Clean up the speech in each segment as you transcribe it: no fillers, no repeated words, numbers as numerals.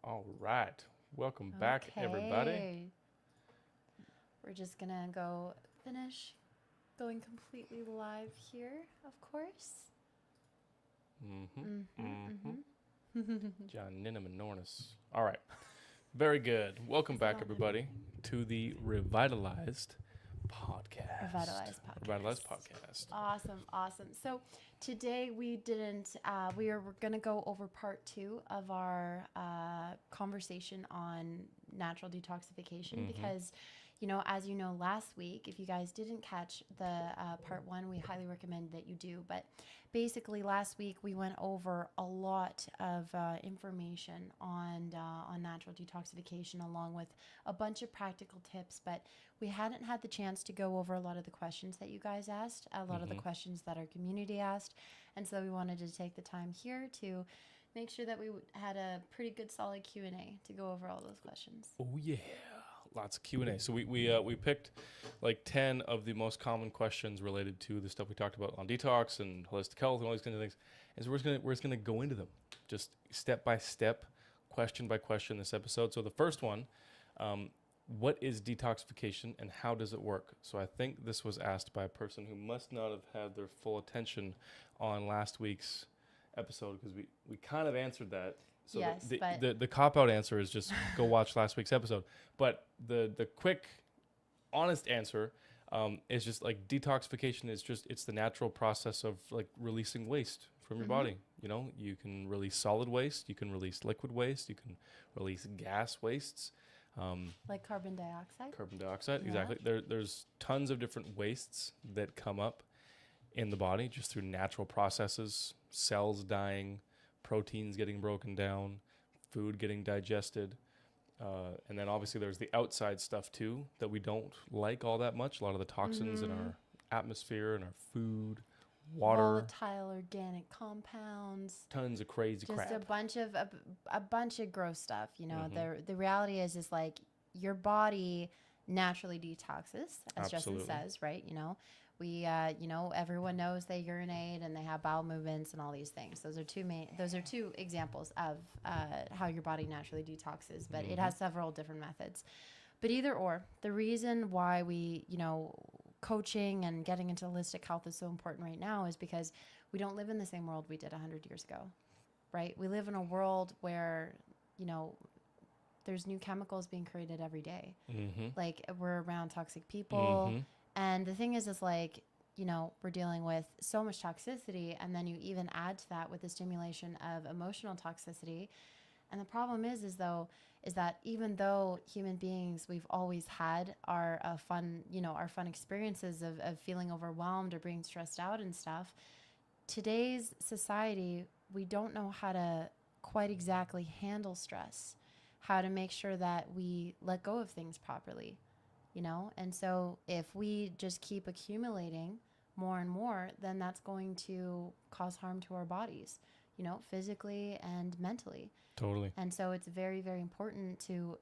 All right. Welcome back, everybody. We're just going to go finish going completely live here, of course. John Ninham and Nornis. All right. Very good. Welcome back, everybody, to the ReVitalized Podcast. ReVitalized Podcast. Awesome. So today we are going to go over part 2 of our conversation on natural detoxification because, as you know, last week, if you guys didn't catch the part 1, we highly recommend that you do. But basically last week we went over a lot of information on natural detoxification along with a bunch of practical tips, but we hadn't had the chance to go over a lot of the questions that you guys asked, a lot of the questions that our community asked. And so we wanted to take the time here to make sure that we had a pretty good solid Q&A to go over all those questions. Oh, yeah. Lots of Q&A. So we picked like 10 of the most common questions related to the stuff we talked about on detox and holistic health and all these kinds of things. And so we're just gonna go into them just step by step, question by question this episode. So the first one, what is detoxification and how does it work? So I think this was asked by a person who must not have had their full attention on last week's episode because we kind of answered that. So yes, the cop-out answer is just go watch last week's episode. But the quick, honest answer is just like detoxification is it's the natural process of like releasing waste from your body. You know, you can release solid waste, you can release liquid waste, you can release gas wastes. Like carbon dioxide? Carbon dioxide, Yeah. exactly. There's tons of different wastes that come up in the body just through natural processes, cells dying, proteins getting broken down, food getting digested. And then obviously there's the outside stuff too that we don't like all that much. A lot of the toxins in our atmosphere and our food, water. Volatile organic compounds. Tons of crazy crap. Just a bunch of gross stuff. You know, the reality is like your body naturally detoxes, as Absolutely. Justyn says, right? You know, we, everyone knows they urinate and they have bowel movements and all these things. Those are two examples of how your body naturally detoxes, but it has several different methods. But either or, the reason why we, coaching and getting into holistic health is so important right now is because we don't live in the same world we did 100 years ago, right? We live in a world where, there's new chemicals being created every day. Like we're around toxic people. And the thing is like, we're dealing with so much toxicity, and then you even add to that with the stimulation of emotional toxicity. And the problem is that even though human beings, we've always had our fun experiences of feeling overwhelmed or being stressed out and stuff, today's society, we don't know how to quite exactly handle stress, how to make sure that we let go of things properly. And so if we just keep accumulating more and more, then that's going to cause harm to our bodies, physically and mentally. Totally. And so it's very, very important to,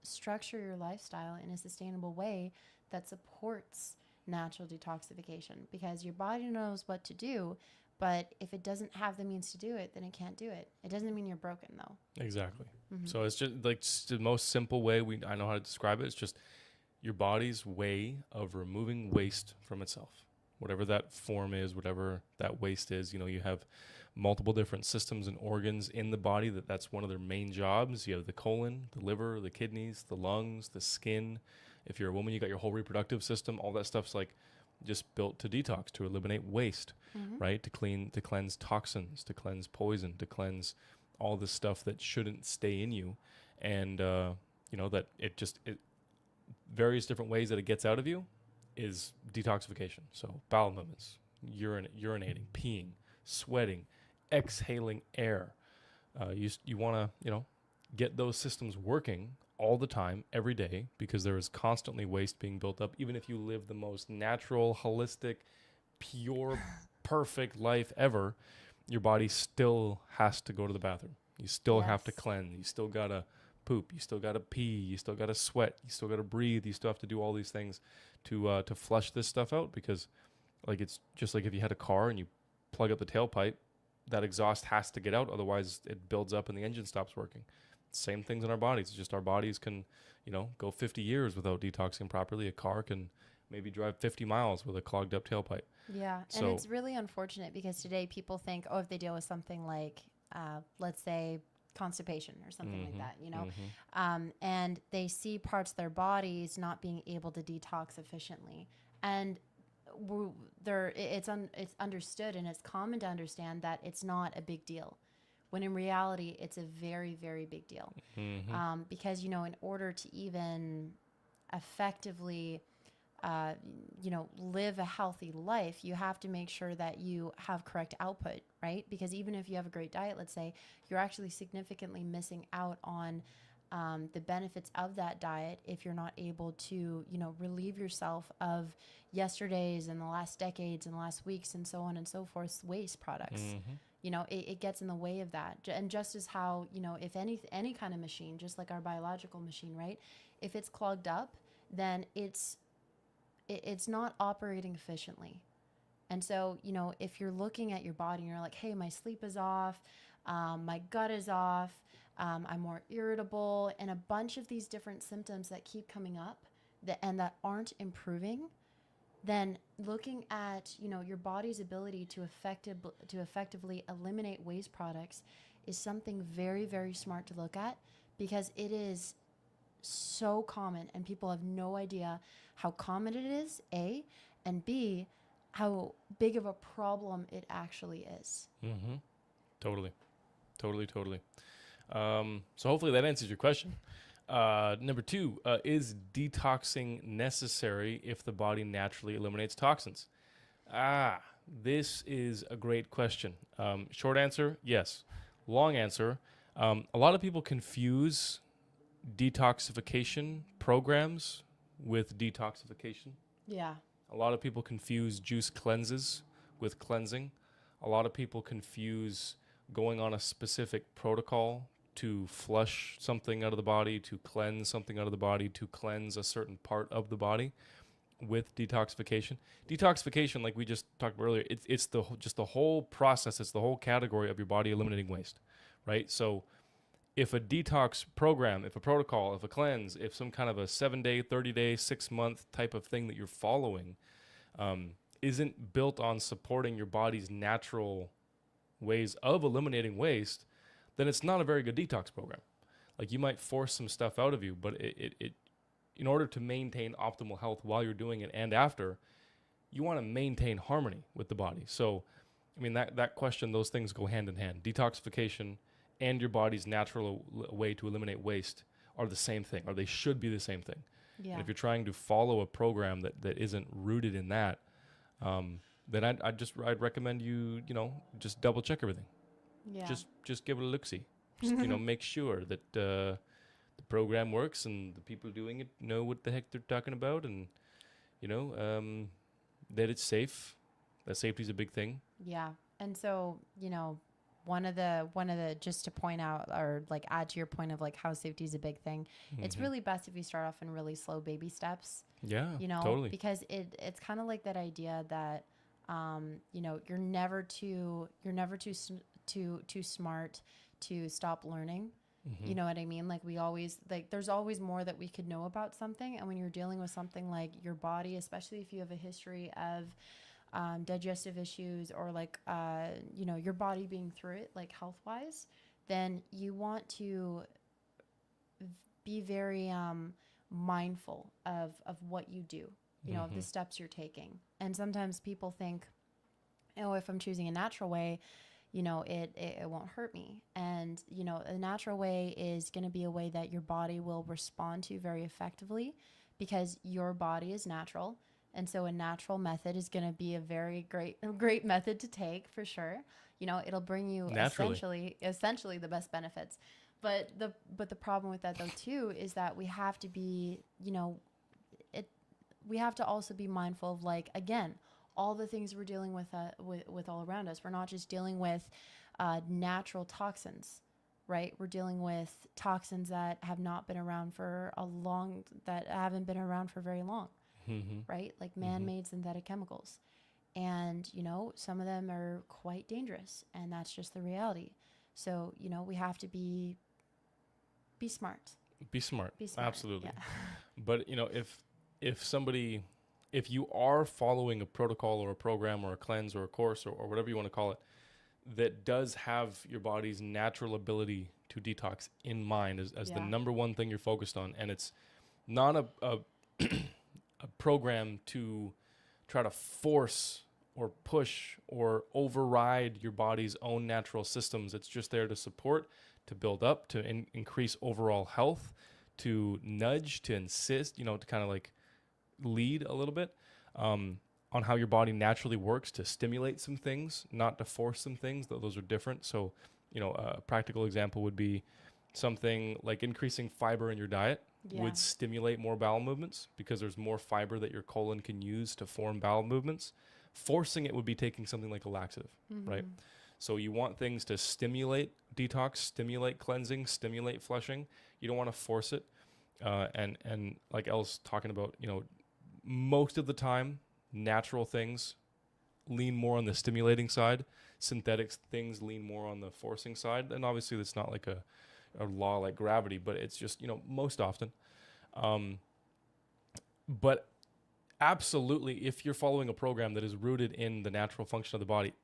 structure your lifestyle in a sustainable way that supports natural detoxification, because your body knows what to do, but if it doesn't have the means to do it, then it can't do it. It doesn't mean you're broken, though. Exactly. So it's just like the most simple way I know how to describe it. It's just your body's way of removing waste from itself, whatever that form is, whatever that waste is. You have multiple different systems and organs in the body that's one of their main jobs. You have the colon, the liver, the kidneys, the lungs, the skin. If you're a woman, you got your whole reproductive system. All that stuff's like just built to detox, to eliminate waste, right? To cleanse toxins, to cleanse poison, to cleanse all this stuff that shouldn't stay in you. And, that it various different ways that it gets out of you is detoxification. So bowel movements, urinating, peeing, sweating, exhaling air. You want to, get those systems working all the time, every day, because there is constantly waste being built up. Even if you live the most natural, holistic, pure, perfect life ever, your body still has to go to the bathroom. You still have to cleanse. You still got to poop, you still got to pee, you still got to sweat, you still got to breathe, you still have to do all these things to flush this stuff out, because like it's just like if you had a car and you plug up the tailpipe, that exhaust has to get out, otherwise it builds up and the engine stops working. Same things in our bodies. It's just our bodies can, go 50 years without detoxing properly. A car can maybe drive 50 miles with a clogged up tailpipe. Yeah. And it's really unfortunate because today people think, oh, if they deal with something like, let's say, constipation or something like that, and they see parts of their bodies not being able to detox efficiently. And it's understood, and it's common to understand that it's not a big deal, when in reality it's a very, very big deal. Because in order to even effectively live a healthy life, you have to make sure that you have correct output, right? Because even if you have a great diet, let's say, you're actually significantly missing out on the benefits of that diet if you're not able to, relieve yourself of yesterday's and the last decades and the last weeks and so on and so forth waste products. It gets in the way of that. And just as how, if any kind of machine, just like our biological machine, right? If it's clogged up, then it's not operating efficiently. And so, if you're looking at your body and you're like, hey, my sleep is off, my gut is off, I'm more irritable, and a bunch of these different symptoms that keep coming up that aren't improving, then looking at, your body's ability to effectively eliminate waste products is something very, very smart to look at, because it is so common and people have no idea how common it is, A, and B, how big of a problem it actually is. Totally. So hopefully that answers your question. Number 2, is detoxing necessary if the body naturally eliminates toxins? This is a great question. Short answer, yes. Long answer, a lot of people confuse detoxification programs with detoxification. Yeah. A lot of people confuse juice cleanses with cleansing. A lot of people confuse going on a specific protocol to flush something out of the body, to cleanse something out of the body, to cleanse a certain part of the body with detoxification. Detoxification, like we just talked about earlier, it's the whole process, it's the whole category of your body eliminating waste, right? So if a detox program, if a protocol, if a cleanse, if some kind of a 7-day, 30-day, 6-month type of thing that you're following isn't built on supporting your body's natural ways of eliminating waste, then it's not a very good detox program. Like, you might force some stuff out of you, but it in order to maintain optimal health while you're doing it and after, you want to maintain harmony with the body. So, I mean, that question, those things go hand in hand. Detoxification and your body's natural way to eliminate waste are the same thing, or they should be the same thing. Yeah. And if you're trying to follow a program that isn't rooted in that, then I'd recommend you just double check everything. Yeah. Just give it a look-see. Just make sure that the program works and the people doing it know what the heck they're talking about, and that it's safe. That safety is a big thing. Yeah. And so, one of the just to point out, or like add to your point of like how safety is a big thing, it's really best if you start off in really slow baby steps. Yeah, totally. Because it's kind of like that idea that you're never too smart to stop learning. You know what I mean? Like, we always, like, there's always more that we could know about something. And when you're dealing with something like your body, especially if you have a history of digestive issues, or like, your body being through it, like health-wise, then you want to be very mindful of what you do, of the steps you're taking. And sometimes people think, if I'm choosing a natural way, it won't hurt me. And, a natural way is going to be a way that your body will respond to very effectively, because your body is natural. And so a natural method is going to be a very great method to take, for sure. It'll bring you essentially the best benefits. But the problem with that, though, too, is that we have to be, we have to also be mindful of, like, again, all the things we're dealing with all around us. We're not just dealing with natural toxins, right? We're dealing with toxins that have not been around that haven't been around for very long, right? Like man-made synthetic chemicals. And, some of them are quite dangerous, and that's just the reality. So, we have to be Be smart. Be smart. Be smart. Absolutely. Yeah. But if you are following a protocol or a program or a cleanse or a course or whatever you want to call it, that does have your body's natural ability to detox in mind as the number one thing you're focused on, and it's not a program to try to force or push or override your body's own natural systems. It's just there to support, to build up, to increase overall health, to nudge, to insist, to kind of like lead a little bit on how your body naturally works, to stimulate some things, not to force some things. Those are different. So, a practical example would be something like increasing fiber in your diet would stimulate more bowel movements because there's more fiber that your colon can use to form bowel movements. Forcing it would be taking something like a laxative, right? So you want things to stimulate detox, stimulate cleansing, stimulate flushing. You don't want to force it. And like Elle's talking about, most of the time, natural things lean more on the stimulating side. Synthetic things lean more on the forcing side. And obviously that's not like a law like gravity, but it's just, most often. But absolutely, if you're following a program that is rooted in the natural function of the body,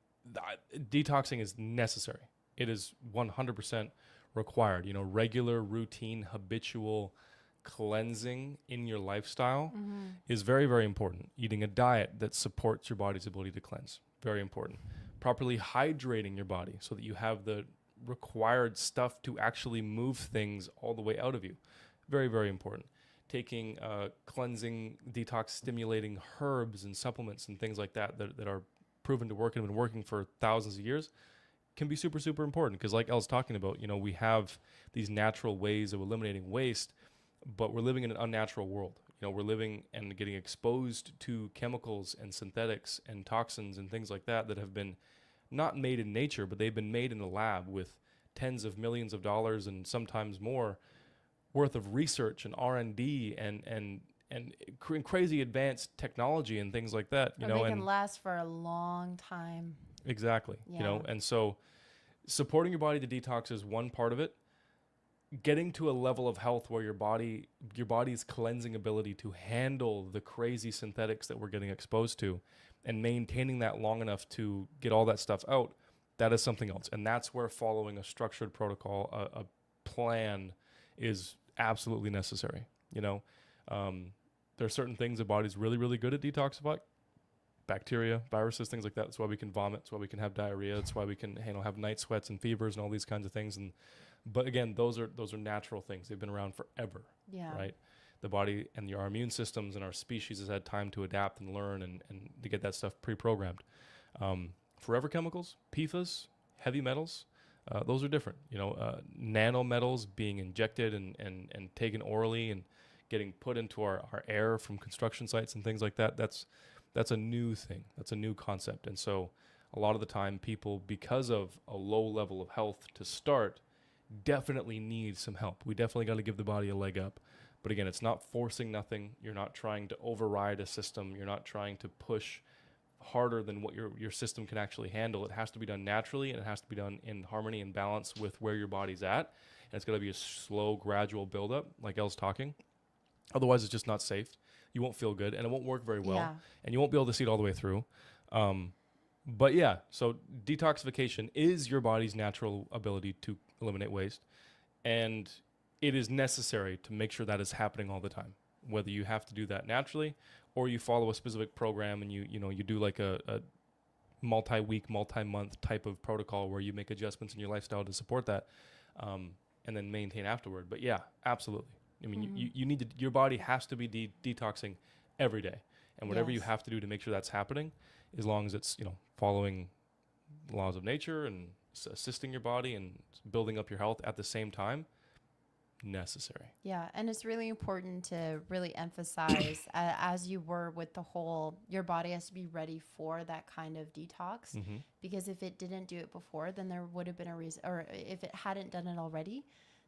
detoxing is necessary. It is 100% required. Regular, routine, habitual cleansing in your lifestyle is very, very important. Eating a diet that supports your body's ability to cleanse, very important. Properly hydrating your body so that you have the required stuff to actually move things all the way out of you, very, very important. Taking cleansing, detox, stimulating herbs and supplements and things like that are proven to work and have been working for thousands of years can be super, super important. Because like Elle's talking about, we have these natural ways of eliminating waste, but we're living in an unnatural world. We're living and getting exposed to chemicals and synthetics and toxins and things like that have been not made in nature, but they've been made in a lab with tens of millions of dollars and sometimes more worth of research and R&D and crazy advanced technology and things like that. They can last for a long time. Exactly. And so supporting your body to detox is one part of it. Getting to a level of health where your body's cleansing ability to handle the crazy synthetics that we're getting exposed to and maintaining that long enough to get all that stuff out, that is something else. And that's where following a structured protocol, a plan is absolutely necessary. There are certain things the body's really, really good at detoxifying. Bacteria, viruses, things like that. That's why we can vomit. That's why we can have diarrhea. That's why we can have night sweats and fevers and all these kinds of things. But again, those are natural things. They've been around forever. Yeah. Right? The body and our immune systems and our species has had time to adapt and learn and to get that stuff pre-programmed. Forever chemicals, PFAS, heavy metals, those are different. Nanometals being injected and taken orally and getting put into our air from construction sites and things like that. That's a new thing. That's a new concept. And so a lot of the time people, because of a low level of health to start, definitely need some help. We definitely got to give the body a leg up. But again, it's not forcing nothing. You're not trying to override a system. You're not trying to push harder than what your system can actually handle. It has to be done naturally, and it has to be done in harmony and balance with where your body's at. And it's got to be a slow, gradual buildup, like Elle's talking. Otherwise, it's just not safe. You won't feel good, and it won't work very well. And you won't be able to see it all the way through. But yeah, so detoxification is your body's natural ability to eliminate waste. And it is necessary to make sure that is happening all the time, whether you have to do that naturally or you follow a specific program and you do like a multi-week, multi-month type of protocol where you make adjustments in your lifestyle to support that, and then maintain afterward. But yeah, absolutely. I mean, you need to, your body has to be detoxing every day, and whatever you have to do to make sure that's happening, as long as it's following the laws of nature and assisting your body and building up your health at the same time, necessary. Yeah, and it's really important to really emphasize, as you were with the whole, your body has to be ready for that kind of detox, because if it didn't do it before, then there would have been a reason, or if it hadn't done it already,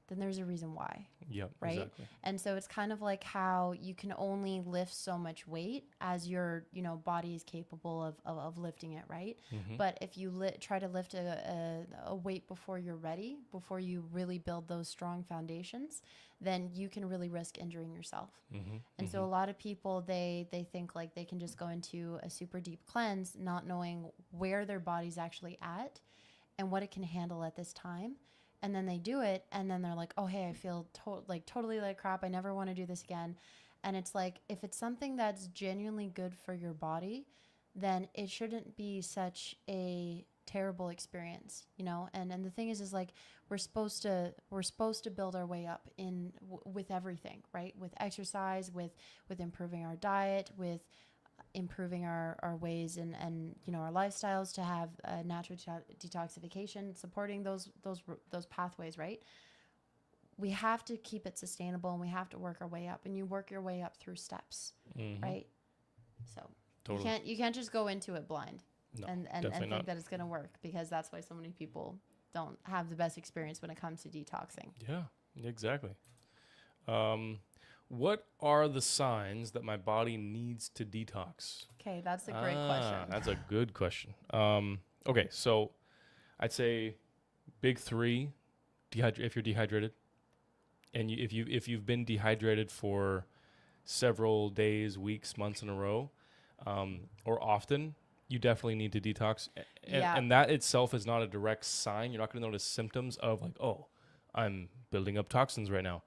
then there's a reason why. Yep. Right. Exactly. And so it's kind of like how you can only lift so much weight as your, body is capable of lifting it. Right. Mm-hmm. But if you try to lift a weight before you're ready, before you really build those strong foundations, then you can really risk injuring yourself. Mm-hmm. And so a lot of people, they think like they can just go into a super deep cleanse, not knowing where their body's actually at and what it can handle at this time. And then they do it, and then they're like, oh, hey, I feel totally like crap. I never want to do this again. And it's like, if it's something that's genuinely good for your body, then it shouldn't be such a terrible experience, And the thing is like, we're supposed to build our way up with everything, right? With exercise, with improving our diet, with improving our ways and our lifestyles to have natural detoxification, supporting those pathways, right? We have to keep it sustainable, and we have to work our way up, and you work your way up through steps, right? So totally. you can't just go into it blind and think that it's going to work, because that's why so many people don't have the best experience when it comes to detoxing. Yeah, exactly. What are the signs that my body needs to detox? Okay, that's a great question. That's a good question. Okay, so I'd say big three: if you're dehydrated, and if you've been dehydrated for several days, weeks, months in a row, or often, you definitely need to detox. And that itself is not a direct sign. You're not going to notice symptoms of like, oh, I'm building up toxins right now.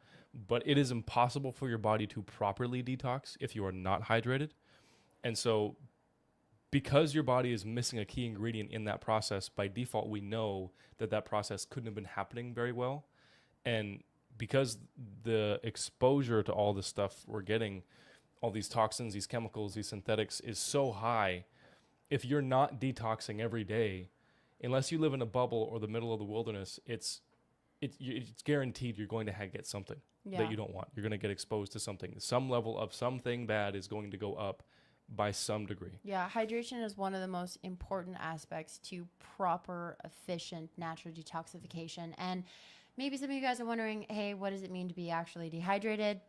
But it is impossible for your body to properly detox if you are not hydrated. And so because your body is missing a key ingredient in that process, by default, we know that process couldn't have been happening very well. And because the exposure to all this stuff we're getting, all these toxins, these chemicals, these synthetics, is so high, if you're not detoxing every day, unless you live in a bubble or the middle of the wilderness, it's guaranteed you're going to get something that you don't want. You're going to get exposed to something. Some level of something bad is going to go up by some degree. Yeah, hydration is one of the most important aspects to proper, efficient, natural detoxification. And maybe some of you guys are wondering, hey, what does it mean to be actually dehydrated?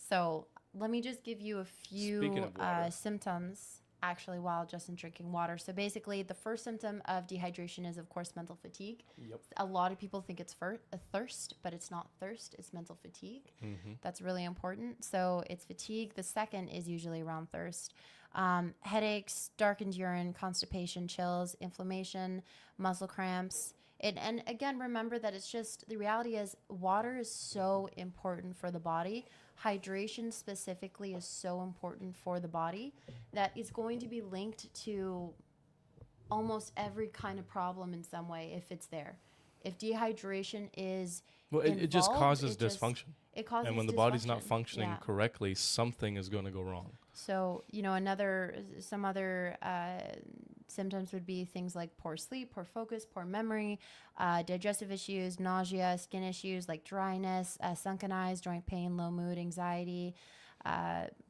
So let me just give you a few symptoms actually while Justyn drinking water. So basically, the first symptom of dehydration is, of course, mental fatigue. Yep. A lot of people think it's a thirst, but it's not thirst. It's mental fatigue. Mm-hmm. That's really important. So it's fatigue. The second is usually around thirst. Headaches, darkened urine, constipation, chills, inflammation, muscle cramps. And again, remember that it's just, the reality is water is so important for the body. Hydration specifically is so important for the body that it's going to be linked to almost every kind of problem in some way if it's there. If dehydration is it just causes dysfunction. It causes and when the body's not functioning correctly, something is going to go wrong. So, some other symptoms would be things like poor sleep, poor focus, poor memory, digestive issues, nausea, skin issues like dryness, sunken eyes, joint pain, low mood, anxiety,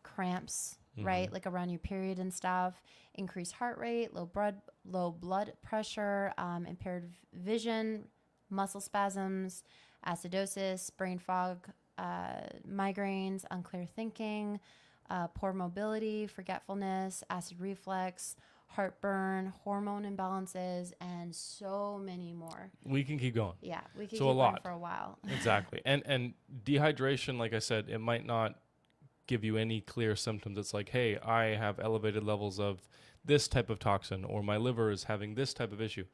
cramps, right? Like around your period and stuff, increased heart rate, low blood pressure, impaired vision, muscle spasms, acidosis, brain fog, migraines, unclear thinking, poor mobility, forgetfulness, acid reflux, heartburn, hormone imbalances, and so many more. We can keep going. Yeah, we can keep going for a while. Exactly. And dehydration, like I said, it might not give you any clear symptoms. It's like, hey, I have elevated levels of this type of toxin, or my liver is having this type of issue.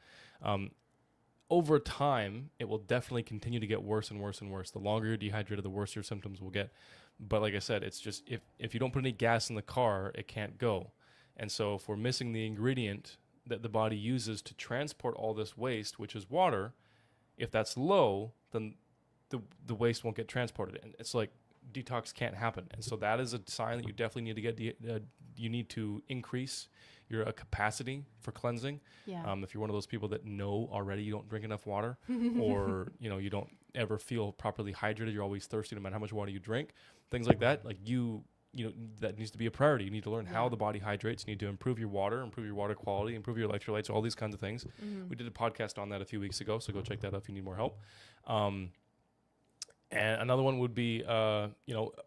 Over time, it will definitely continue to get worse and worse and worse. The longer you're dehydrated, the worse your symptoms will get. But like I said, it's just if you don't put any gas in the car, it can't go. And so if we're missing the ingredient that the body uses to transport all this waste, which is water, if that's low, then the waste won't get transported. And it's like detox can't happen. And so that is a sign that you definitely need to get, you need to increase your capacity for cleansing. Yeah. If you're one of those people that know already you don't drink enough water or, you don't ever feel properly hydrated, you're always thirsty no matter how much water you drink, things like that, like that needs to be a priority. You need to learn how the body hydrates. You need to improve your water quality, improve your electrolytes, all these kinds of things. We did a podcast on that a few weeks ago, so go check that out if you need more help. And another one would be,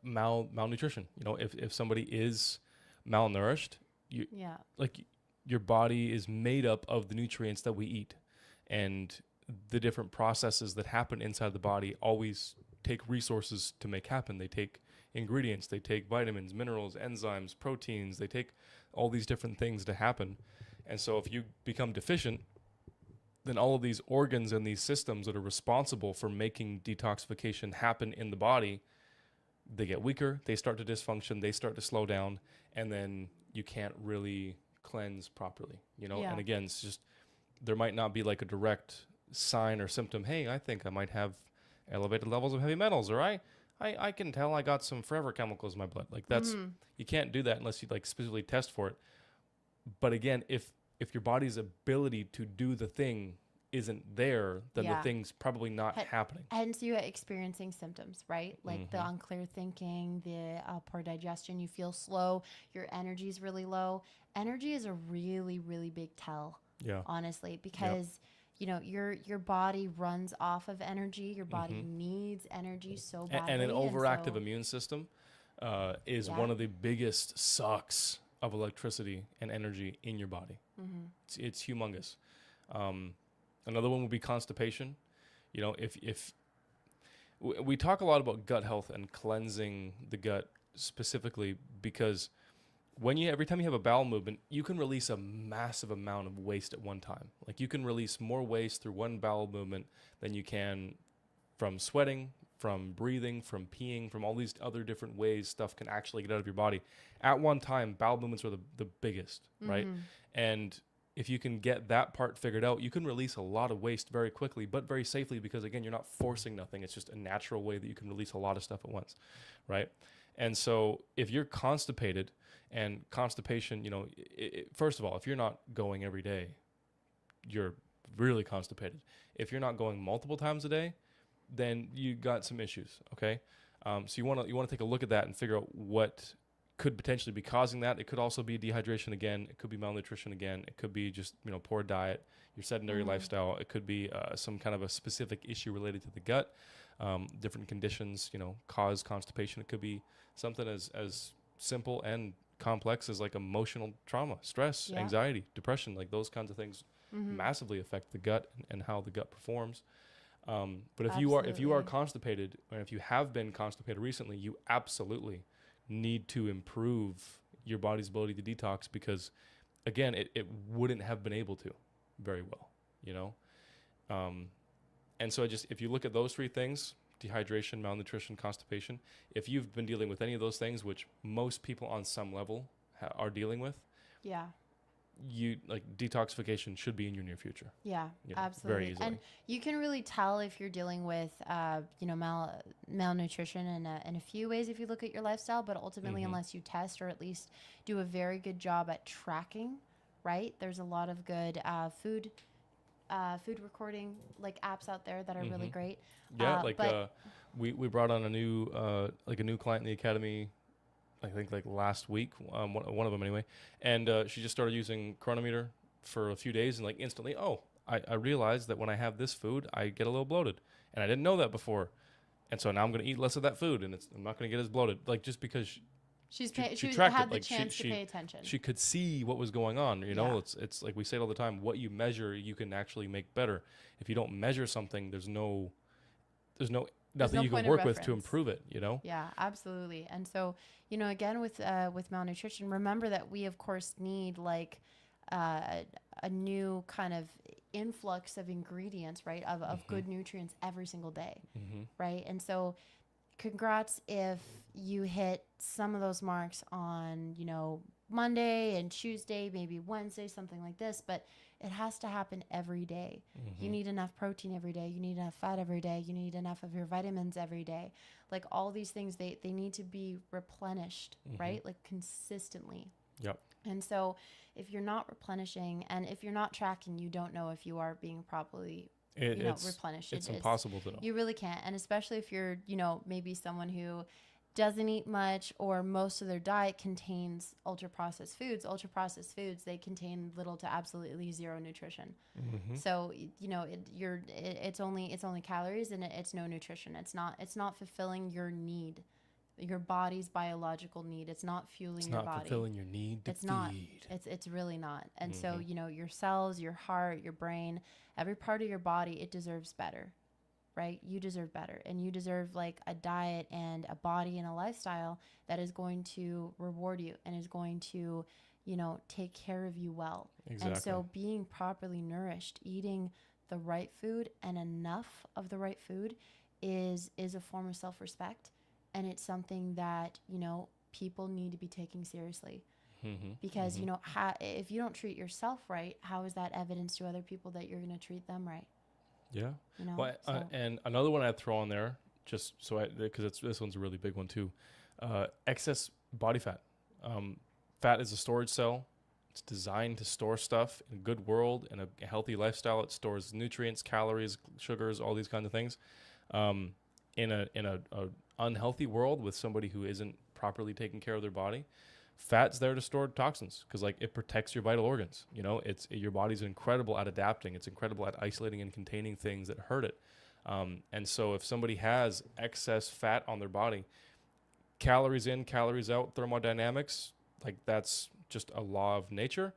malnutrition. If somebody is malnourished, you Yeah. like your body is made up of the nutrients that we eat, and the different processes that happen inside the body always take resources to make happen. They take ingredients, they take vitamins, minerals, enzymes, proteins, they take all these different things to happen. And so if you become deficient, then all of these organs and these systems that are responsible for making detoxification happen in the body, they get weaker, they start to dysfunction, they start to slow down, and then you can't really cleanse properly, Yeah. And again, it's just, there might not be like a direct sign or symptom. Hey, I think I might have elevated levels of heavy metals, or I can tell I got some forever chemicals in my blood. Like that's, you can't do that unless you like specifically test for it. But again, if your body's ability to do the thing isn't there, then the thing's probably not happening. Hence you experiencing symptoms, right? Like the unclear thinking, the poor digestion, you feel slow, your energy is really low. Energy is a really, really big tell, honestly, because your body runs off of energy. Your body needs energy so badly. And an overactive immune system is one of the biggest sucks of electricity and energy in your body. It's humongous. Another one would be constipation. If we talk a lot about gut health and cleansing the gut specifically, because every time you have a bowel movement, you can release a massive amount of waste at one time. Like you can release more waste through one bowel movement than you can from sweating, from breathing, from peeing, from all these other different ways stuff can actually get out of your body. At one time, bowel movements are the biggest, right? And if you can get that part figured out, you can release a lot of waste very quickly, but very safely, because again, you're not forcing nothing. It's just a natural way that you can release a lot of stuff at once, right? And so if you're constipated, and constipation, first of all, if you're not going every day, you're really constipated. If you're not going multiple times a day, then you got some issues, okay? So you want to take a look at that and figure out what could potentially be causing that. It could also be dehydration again. It could be malnutrition again. It could be just poor diet, your sedentary lifestyle. It could be some kind of a specific issue related to the gut. Different conditions, cause constipation. It could be something as simple and complex as like emotional trauma, stress, anxiety, depression. Like those kinds of things massively affect the gut and how the gut performs. But if you are constipated, and if you have been constipated recently, you absolutely need to improve your body's ability to detox, because again, it wouldn't have been able to very well, and so if you look at those three things, dehydration, malnutrition, constipation, if you've been dealing with any of those things, which most people on some level are dealing with, you like detoxification should be in your near future. Absolutely. Very easily. And you can really tell if you're dealing with malnutrition in a few ways if you look at your lifestyle, but ultimately unless you test or at least do a very good job at tracking, right? There's a lot of good food recording like apps out there that are really great. We brought on a new client in the academy, I think like last week, one of them anyway, and she just started using Chronometer for a few days, and like instantly, I realized that when I have this food, I get a little bloated, and I didn't know that before, and so now I'm going to eat less of that food, and I'm not going to get as bloated, like just because she had the chance to pay attention. She could see what was going on. It's like we say it all the time. What you measure, you can actually make better. If you don't measure something, there's nothing you can work with to improve it. Yeah, absolutely. And so again with malnutrition, remember that we of course need like a new kind of influx of ingredients, right? Of good nutrients every single day, right? And so congrats if you hit some of those marks on, Monday and Tuesday, maybe Wednesday, something like this, but it has to happen every day. You need enough protein every day. You need enough fat every day. You need enough of your vitamins every day. Like all these things, they need to be replenished, right? Like consistently. Yep. And so if you're not replenishing and if you're not tracking, you don't know if you are being properly replenished. It's impossible to know. You really can't. And especially if you're, maybe someone who doesn't eat much, or most of their diet contains ultra processed foods. Ultra processed foods, they contain little to absolutely zero nutrition. Mm-hmm. So it's only calories, and it's no nutrition. It's not fulfilling your need, your body's biological need. It's not fueling your body. It's not fulfilling your need to it's feed. not. It's really not. And so your cells, your heart, your brain, every part of your body, it deserves better. Right? You deserve better, and you deserve like a diet and a body and a lifestyle that is going to reward you and is going to, take care of you well. Exactly. And so being properly nourished, eating the right food and enough of the right food is a form of self-respect, and it's something that, people need to be taking seriously. Because, if you don't treat yourself right, how is that evidence to other people that you're going to treat them right? Yeah. And another one I'd throw on there, just so because this one's a really big one too. Excess body fat. Fat is a storage cell. It's designed to store stuff in a good world and a healthy lifestyle. It stores nutrients, calories, sugars, all these kinds of things. In a unhealthy world with somebody who isn't properly taking care of their body, fat's there to store toxins because it protects your vital organs. Your body's incredible at adapting. It's incredible at isolating and containing things that hurt it. And so if somebody has excess fat on their body, calories in, calories out, thermodynamics, that's just a law of nature.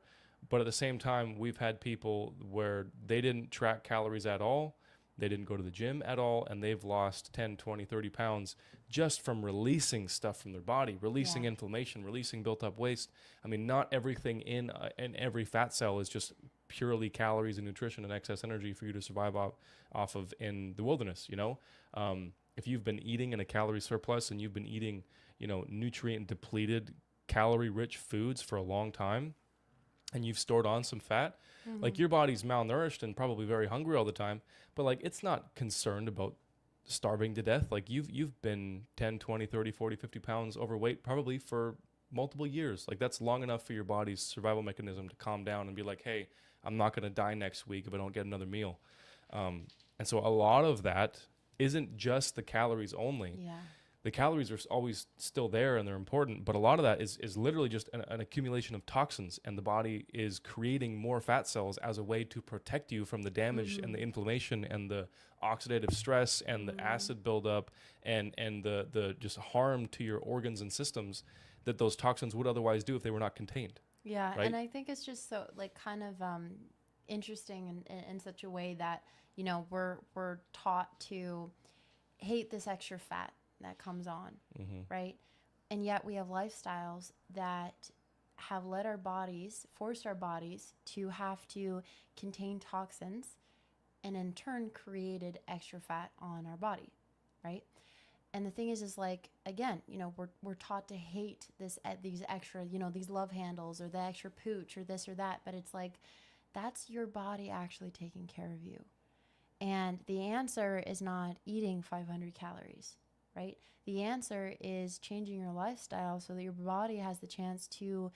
But at the same time, we've had people where they didn't track calories at all. They didn't go to the gym at all, and they've lost 10, 20, 30 pounds just from releasing stuff from their body, releasing inflammation, releasing built-up waste. I mean, not everything in every fat cell is just purely calories and nutrition and excess energy for you to survive off of in the wilderness, If you've been eating in a calorie surplus and you've been eating, nutrient-depleted, calorie-rich foods for a long time, and you've stored on some fat, your body's malnourished and probably very hungry all the time, but it's not concerned about starving to death. You've been 10, 20, 30, 40, 50 pounds overweight probably for multiple years. That's long enough for your body's survival mechanism to calm down and be like, hey, I'm not going to die next week if I don't get another meal. And so a lot of that isn't just the calories only. Yeah. The calories are always still there and they're important, but a lot of that is literally just an accumulation of toxins, and the body is creating more fat cells as a way to protect you from the damage and the inflammation and the oxidative stress and the acid buildup and the just harm to your organs and systems that those toxins would otherwise do if they were not contained. Yeah, right? And I think it's just so kind of interesting in such a way that we're taught to hate this extra fat that comes on, right? And yet we have lifestyles that have forced our bodies to have to contain toxins, and in turn created extra fat on our body, right? And the thing is again, we're taught to hate these extra, these love handles or the extra pooch or this or that, but it's that's your body actually taking care of you. And the answer is not eating 500 calories. Right? The answer is changing your lifestyle so that your body has the chance to,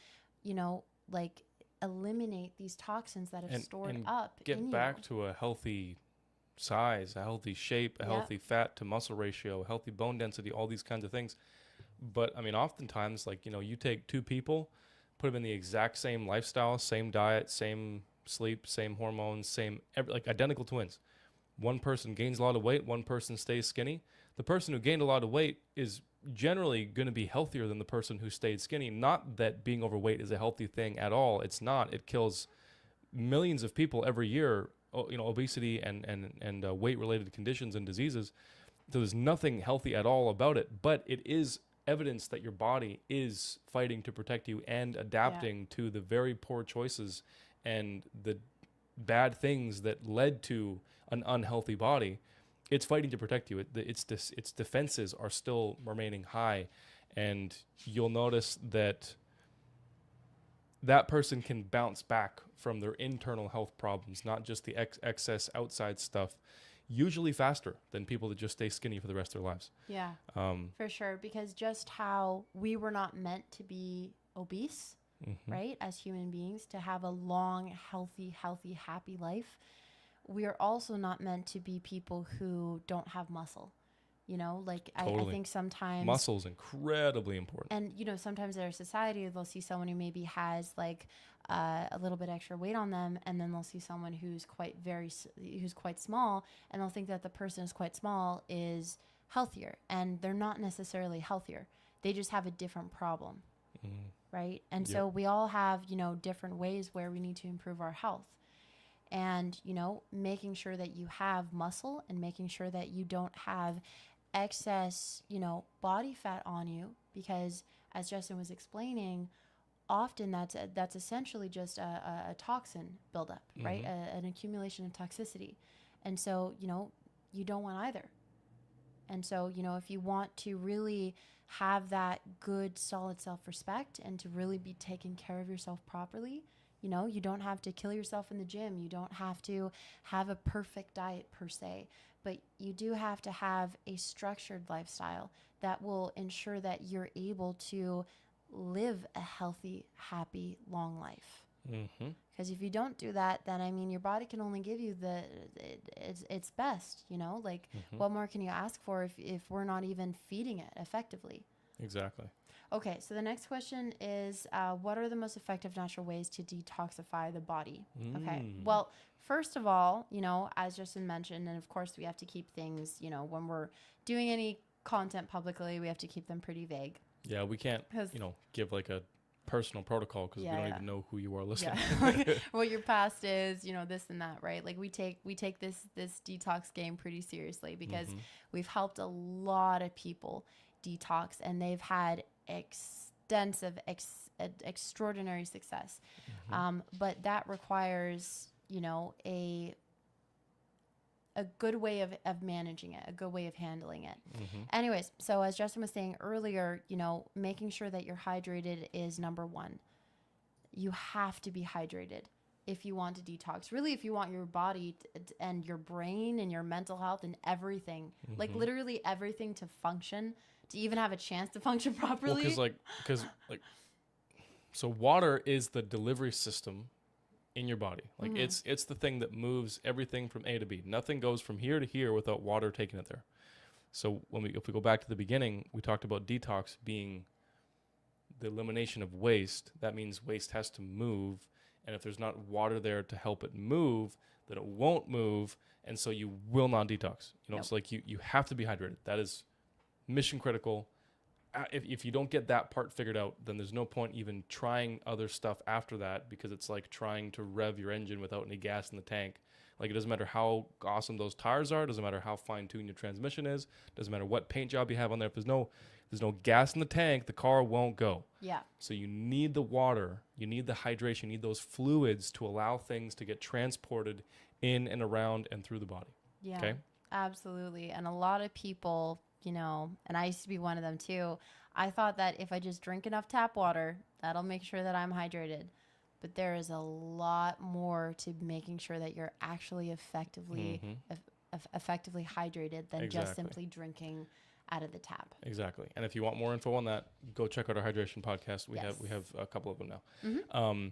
eliminate these toxins that have stored up in you. Get back to a healthy size, a healthy shape, a healthy fat to muscle ratio, a healthy bone density, all these kinds of things. But I mean, oftentimes, you take two people, put them in the exact same lifestyle, same diet, same sleep, same hormones, identical twins. One person gains a lot of weight, one person stays skinny. The person who gained a lot of weight is generally going to be healthier than the person who stayed skinny. Not that being overweight is a healthy thing at all. It's not. It kills millions of people every year, obesity and weight-related conditions and diseases. So there's nothing healthy at all about it, but it is evidence that your body is fighting to protect you and adapting to the very poor choices and the bad things that led to an unhealthy body. It's fighting to protect you. Its defenses are still remaining high, and you'll notice that person can bounce back from their internal health problems, not just the excess outside stuff, usually faster than people that just stay skinny for the rest of their lives. Yeah, for sure. Because just how we were not meant to be obese, right, as human beings, to have a long, healthy, happy life, we are also not meant to be people who don't have muscle. You know, like I Totally. think sometimes Muscle's incredibly important. and you know, sometimes in our society they'll see someone who maybe has like a little bit extra weight on them, and then they'll see someone who's who's quite small, and they'll think that the person who's quite small is healthier, and they're not necessarily healthier. They just have a different problem, right? And so we all have, you know, different ways where we need to improve our health. And, you know, making sure that you have muscle and making sure that you don't have excess, you know, body fat on you, because as Justyn was explaining, often that's essentially just a toxin buildup, right? An accumulation of toxicity. And so, you know, you don't want either. And so, you know, if you want to really have that good, solid self-respect and to really be taking care of yourself properly, you know, you don't have to kill yourself in the gym. You don't have to have a perfect diet per se, but you do have to have a structured lifestyle that will ensure that you're able to live a healthy, happy, long life. Because if you don't do that, then I mean, your body can only give you its best, you know, like what more can you ask for if we're not even feeding it effectively? Exactly. Okay, so the next question is, what are the most effective natural ways to detoxify the body? Okay, well, first of all, you know, as Justyn mentioned, and of course we have to keep things, you know, when we're doing any content publicly, we have to keep them pretty vague. Yeah, we can't, you know, give like a personal protocol because we don't even know who you are listening. Like, what your past is, you know, this and that, right? Like we take this detox game pretty seriously because we've helped a lot of people detox, and they've had extensive, extraordinary success. But that requires, you know, a good way of managing it, a good way of handling it. Anyways, so as Justyn was saying earlier, you know, making sure that you're hydrated is number one. You have to be hydrated if you want to detox. Really, if you want your body and your brain and your mental health and everything, like literally everything to function, to even have a chance to function properly. Well, so water is the delivery system in your body. Like it's the thing that moves everything from A to B. Nothing goes from here to here without water taking it there. So if we go back to the beginning, we talked about detox being the elimination of waste. That means waste has to move, and if there's not water there to help it move, then it won't move, and so you will not detox. You know, it's like you have to be hydrated. That is mission critical. If you don't get that part figured out, then there's no point even trying other stuff after that, because it's like trying to rev your engine without any gas in the tank. Like, it doesn't matter how awesome those tires are, doesn't matter how fine-tuned your transmission is, doesn't matter what paint job you have on there. If there's no gas in the tank, the car won't go. Yeah. So you need the water, you need the hydration, you need those fluids to allow things to get transported in and around and through the body. Yeah. Okay? Absolutely. And a lot of people, you know, and I used to be one of them too, I thought that if I just drink enough tap water, that'll make sure that I'm hydrated. But there is a lot more to making sure that you're actually effectively hydrated than just simply drinking out of the tap. Exactly. And if you want more info on that, go check out our hydration podcast. We have a couple of them now.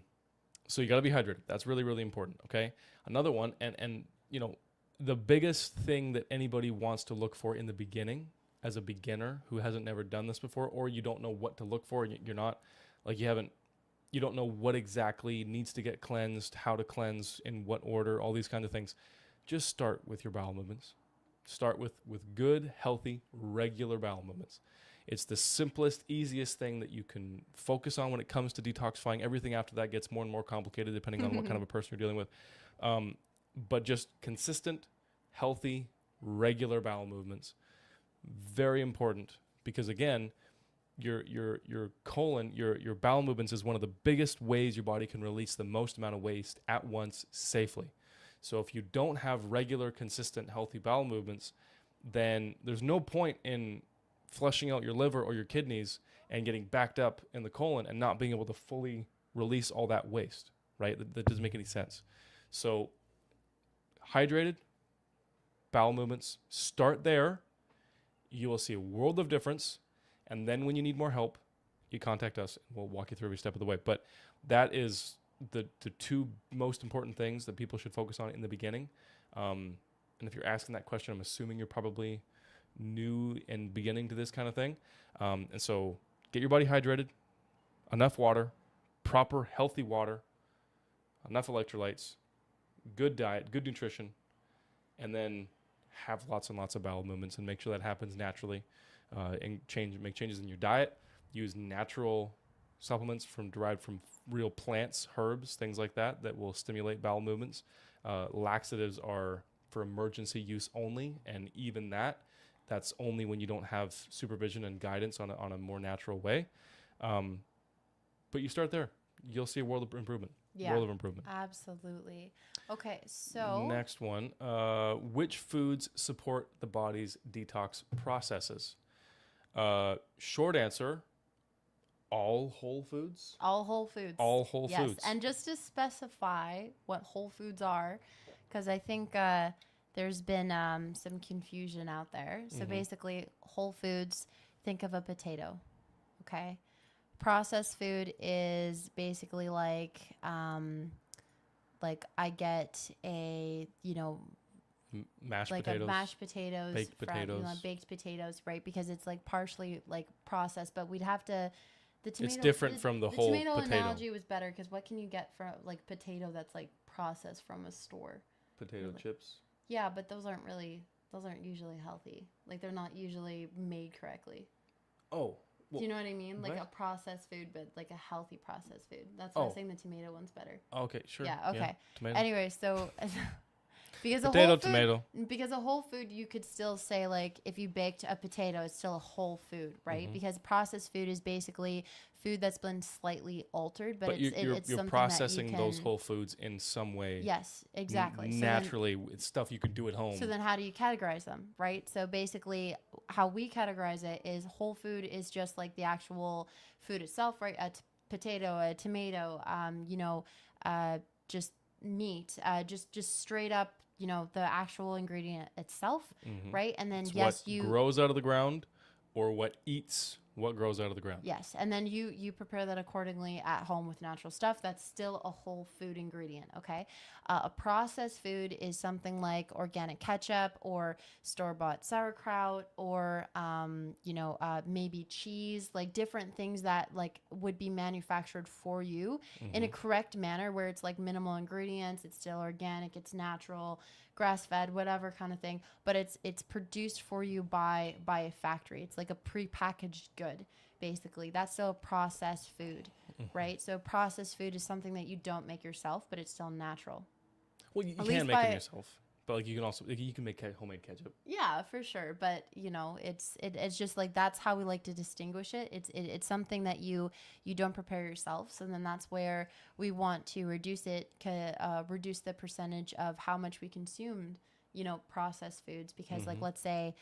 So you got to be hydrated. That's really, really important. Okay. Another one, and you know, the biggest thing that anybody wants to look for in the beginning, as a beginner who hasn't never done this before, or you don't know what to look for, you're not like you don't know what exactly needs to get cleansed, how to cleanse, in what order, all these kinds of things. Just start with your bowel movements. Start with good, healthy, regular bowel movements. It's the simplest, easiest thing that you can focus on when it comes to detoxifying. Everything after that gets more and more complicated depending on what kind of a person you're dealing with. But just consistent, healthy, regular bowel movements. Very important, because again, your colon, your bowel movements is one of the biggest ways your body can release the most amount of waste at once safely. So if you don't have regular, consistent, healthy bowel movements, then there's no point in flushing out your liver or your kidneys and getting backed up in the colon and not being able to fully release all that waste, right? That doesn't make any sense. So hydrated bowel movements, start there. You will see a world of difference. And then when you need more help, you contact us. We'll walk you through every step of the way. But that is the two most important things that people should focus on in the beginning. And if you're asking that question, I'm assuming you're probably new and beginning to this kind of thing. And so get your body hydrated, enough water, proper healthy water, enough electrolytes, good diet, good nutrition, and then have lots and lots of bowel movements and make sure that happens naturally. And make changes in your diet. Use natural supplements derived from real plants, herbs, things like that will stimulate bowel movements. Laxatives are for emergency use only, and even that's only when you don't have supervision and guidance on a more natural way. But you start there. You'll see a world of improvement. Yeah, world of improvement. Absolutely. Okay, so next one. Which foods support the body's detox processes? Short answer, all whole foods. All whole foods. All whole foods. Yes, and just to specify what whole foods are, because I think there's been some confusion out there. So basically, whole foods, think of a potato, okay? Processed food is basically like I get a, Mashed like potatoes. a mashed potatoes, baked potatoes. Baked potatoes, right? Because it's like partially like processed, but we'd have to. The tomato, it's different from the whole tomato potato. analogy was better because what can you get from like potato that's like processed from a store? Potato chips. Yeah, but those aren't usually healthy. Like they're not usually made correctly. Oh. Well, do you know what I mean? Like what? a processed food, but like a healthy processed food. That's why I was saying the tomato one's better. Okay, sure. Yeah, okay. Yeah, tomato. Anyway, so because tomato. Because a whole food, you could still say like if you baked a potato, it's still a whole food, right? Because processed food is basically food that's been slightly altered, but it's you're something processing that you can, those whole foods in some way. Yes, exactly. Naturally, it's stuff you could do at home. So then how do you categorize them, right? So basically how we categorize it is whole food is just like the actual food itself, right? A potato, a tomato, just meat, just straight up, the actual ingredient itself, right? And then it's what grows out of the ground or what grows out of the ground. Yes, and then you prepare that accordingly at home with natural stuff. That's still a whole food ingredient, okay? A processed food is something like organic ketchup or store-bought sauerkraut or, maybe cheese, like different things that like would be manufactured for you in a correct manner where it's like minimal ingredients, it's still organic, it's natural, grass-fed, whatever kind of thing, but it's produced for you by a factory. It's like a prepackaged good, basically. That's still processed food, right? So processed food is something that you don't make yourself, but it's still natural. Well, you can make it yourself, but like you can make homemade ketchup. Yeah, for sure. But it's just like that's how we like to distinguish it. It's something that you don't prepare yourself. So then that's where we want to reduce the percentage of how much we consumed, processed foods. Because like let's say,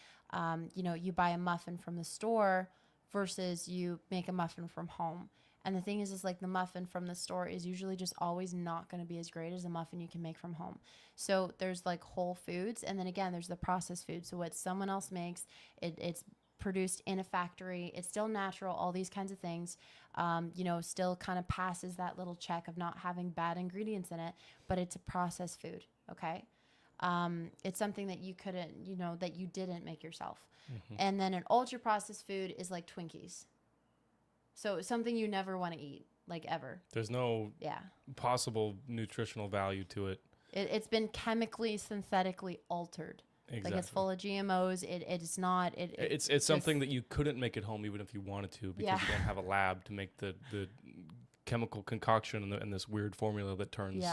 you buy a muffin from the store versus you make a muffin from home. And the thing is like the muffin from the store is usually just always not going to be as great as a muffin you can make from home. So there's like whole foods. And then again, there's the processed food. So what someone else makes, it's produced in a factory. It's still natural, all these kinds of things, still kind of passes that little check of not having bad ingredients in it, but it's a processed food. Okay. It's something that you couldn't, that you didn't make yourself. And then an ultra processed food is like Twinkies. So something you never want to eat, like ever. There's no possible nutritional value to it. It's been chemically, synthetically altered. Exactly. Like it's full of GMOs. It's not. It's something that you couldn't make at home even if you wanted to because you don't have a lab to make the chemical concoction and this weird formula that turns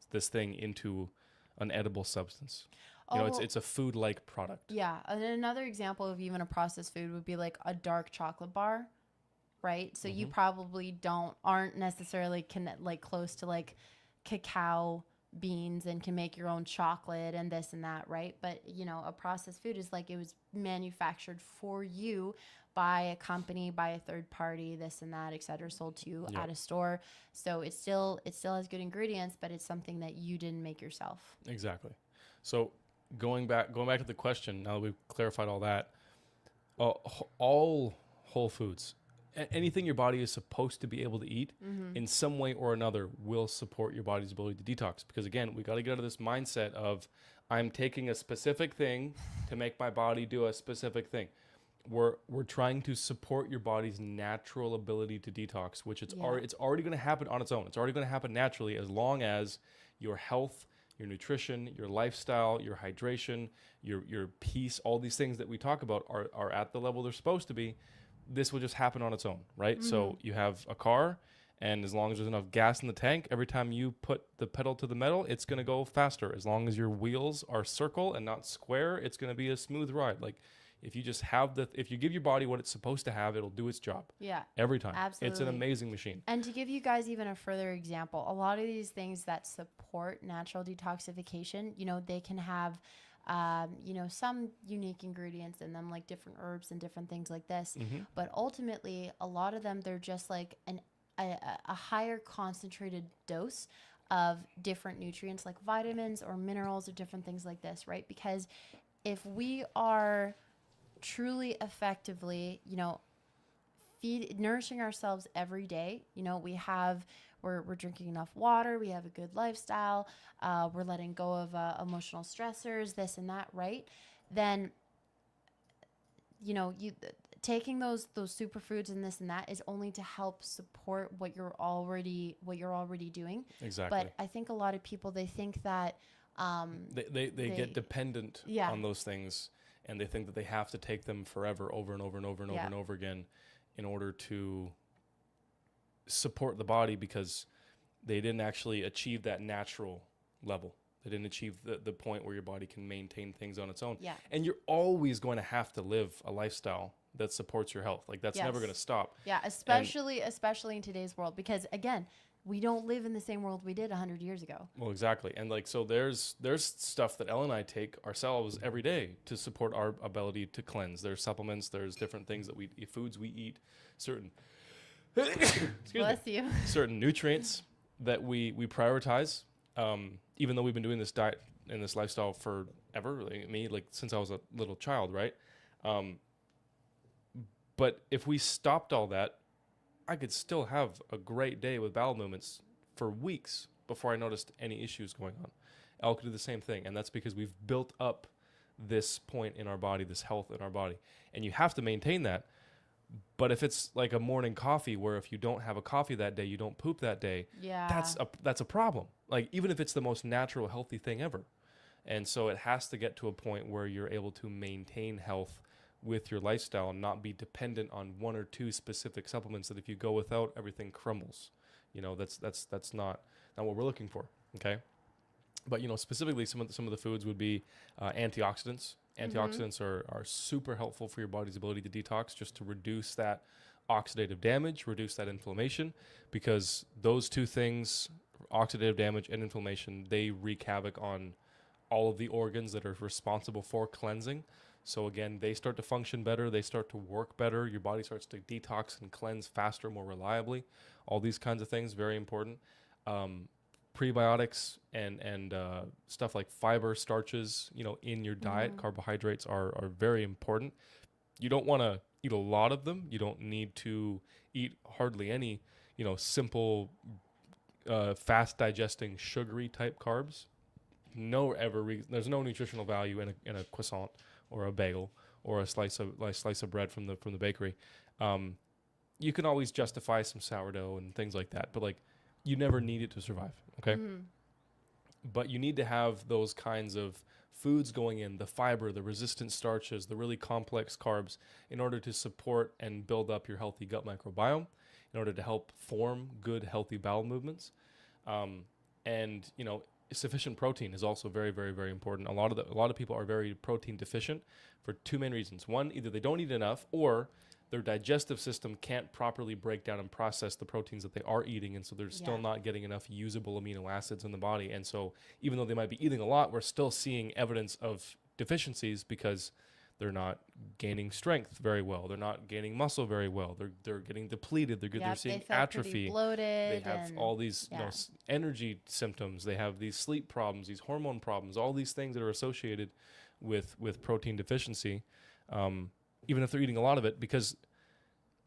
this thing into an edible substance. It's a food-like product. Yeah. And another example of even a processed food would be like a dark chocolate bar. Right. So you probably aren't necessarily close to like cacao beans and can make your own chocolate and this and that. Right. But, a processed food is like it was manufactured for you by a company, by a third party, this and that, et cetera, sold to you at a store. So it still has good ingredients, but it's something that you didn't make yourself. Exactly. So going back to the question, now that we've clarified all that, all whole foods, anything your body is supposed to be able to eat in some way or another will support your body's ability to detox. Because again, we got to get out of this mindset of I'm taking a specific thing to make my body do a specific thing. We're trying to support your body's natural ability to detox, which it's already going to happen on its own. It's already going to happen naturally as long as your health, your nutrition, your lifestyle, your hydration, your peace, all these things that we talk about are at the level they're supposed to be. This will just happen on its own, right? Mm-hmm. So you have a car, and as long as there's enough gas in the tank, every time you put the pedal to the metal, it's going to go faster. As long as your wheels are circle and not square, it's going to be a smooth ride. Like, if you just have if you give your body what it's supposed to have, it'll do its job. Yeah. Every time. Absolutely. It's an amazing machine. And to give you guys even a further example, a lot of these things that support natural detoxification, they can have, some unique ingredients in them, like different herbs and different things like this. Mm-hmm. But ultimately, a lot of them, they're just like a higher concentrated dose of different nutrients like vitamins or minerals or different things like this, right? Because if we are truly effectively, nourishing ourselves every day, we're drinking enough water, we have a good lifestyle, we're letting go of emotional stressors, this and that, right? Then, taking those superfoods and this and that is only to help support what you're already doing. Exactly. But I think a lot of people, they think that they get dependent on those things, and they think that they have to take them forever, over and over and over and over and over again, in order to support the body, because they didn't actually achieve that natural level. They didn't achieve the point where your body can maintain things on its own. Yeah. And you're always going to have to live a lifestyle that supports your health. Like, that's never going to stop. Yeah, especially in today's world, because again, we don't live in the same world we did 100 years ago. Well, exactly. And like, so there's stuff that Elle and I take ourselves every day to support our ability to cleanse. There's supplements, there's different things that foods we eat, certain Bless you. certain nutrients that we prioritize. Even though we've been doing this diet and this lifestyle forever, like since I was a little child, right? But if we stopped all that, I could still have a great day with bowel movements for weeks before I noticed any issues going on. Elle could do the same thing, and that's because we've built up this point in our body, this health in our body. And you have to maintain that. But if it's like a morning coffee where if you don't have a coffee that day, you don't poop that day, that's a problem. Like, even if it's the most natural, healthy thing ever. And so it has to get to a point where you're able to maintain health with your lifestyle and not be dependent on one or two specific supplements that if you go without, everything crumbles. That's not what we're looking for. Okay. But, specifically some of the foods would be antioxidants. Antioxidants are super helpful for your body's ability to detox, just to reduce that oxidative damage, reduce that inflammation, because those two things, oxidative damage and inflammation, they wreak havoc on all of the organs that are responsible for cleansing. So again, they start to function better, they start to work better, your body starts to detox and cleanse faster, more reliably. All these kinds of things, very important. Prebiotics and stuff like fiber, starches, in your diet, carbohydrates are very important. You don't want to eat a lot of them. You don't need to eat hardly any, simple, fast digesting, sugary type carbs. There's no nutritional value in a croissant or a bagel or a slice of bread from the bakery. You can always justify some sourdough and things like that, but like, you never need it to survive. Okay. But you need to have those kinds of foods going in, the fiber, the resistant starches, the really complex carbs, in order to support and build up your healthy gut microbiome, in order to help form good, healthy bowel movements. And sufficient protein is also very, very, very important. A lot of people are very protein deficient for two main reasons. One, either they don't eat enough, or their digestive system can't properly break down and process the proteins that they are eating, and so they're still not getting enough usable amino acids in the body. And so even though they might be eating a lot, we're still seeing evidence of deficiencies because they're not gaining strength very well. They're not gaining muscle very well. They're getting depleted. They're seeing atrophy. Bloated, they have all these energy symptoms. They have these sleep problems, these hormone problems, all these things that are associated with protein deficiency. Even if they're eating a lot of it, because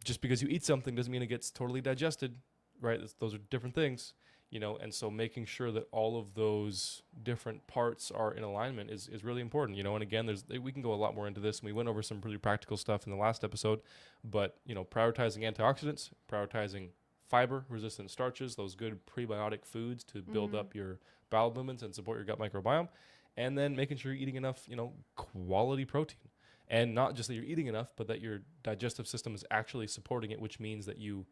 just because you eat something doesn't mean it gets totally digested, right? Those are different things. you know, and so making sure that all of those different parts are in alignment is really important, you know. And again, we can go a lot more into this, and we went over some pretty practical stuff in the last episode, but, you know, prioritizing antioxidants, prioritizing fiber resistant starches, those good prebiotic foods to build up your bowel movements and support your gut microbiome, and then making sure you're eating enough, you know, quality protein. And not just that you're eating enough, but that your digestive system is actually supporting it, which means that you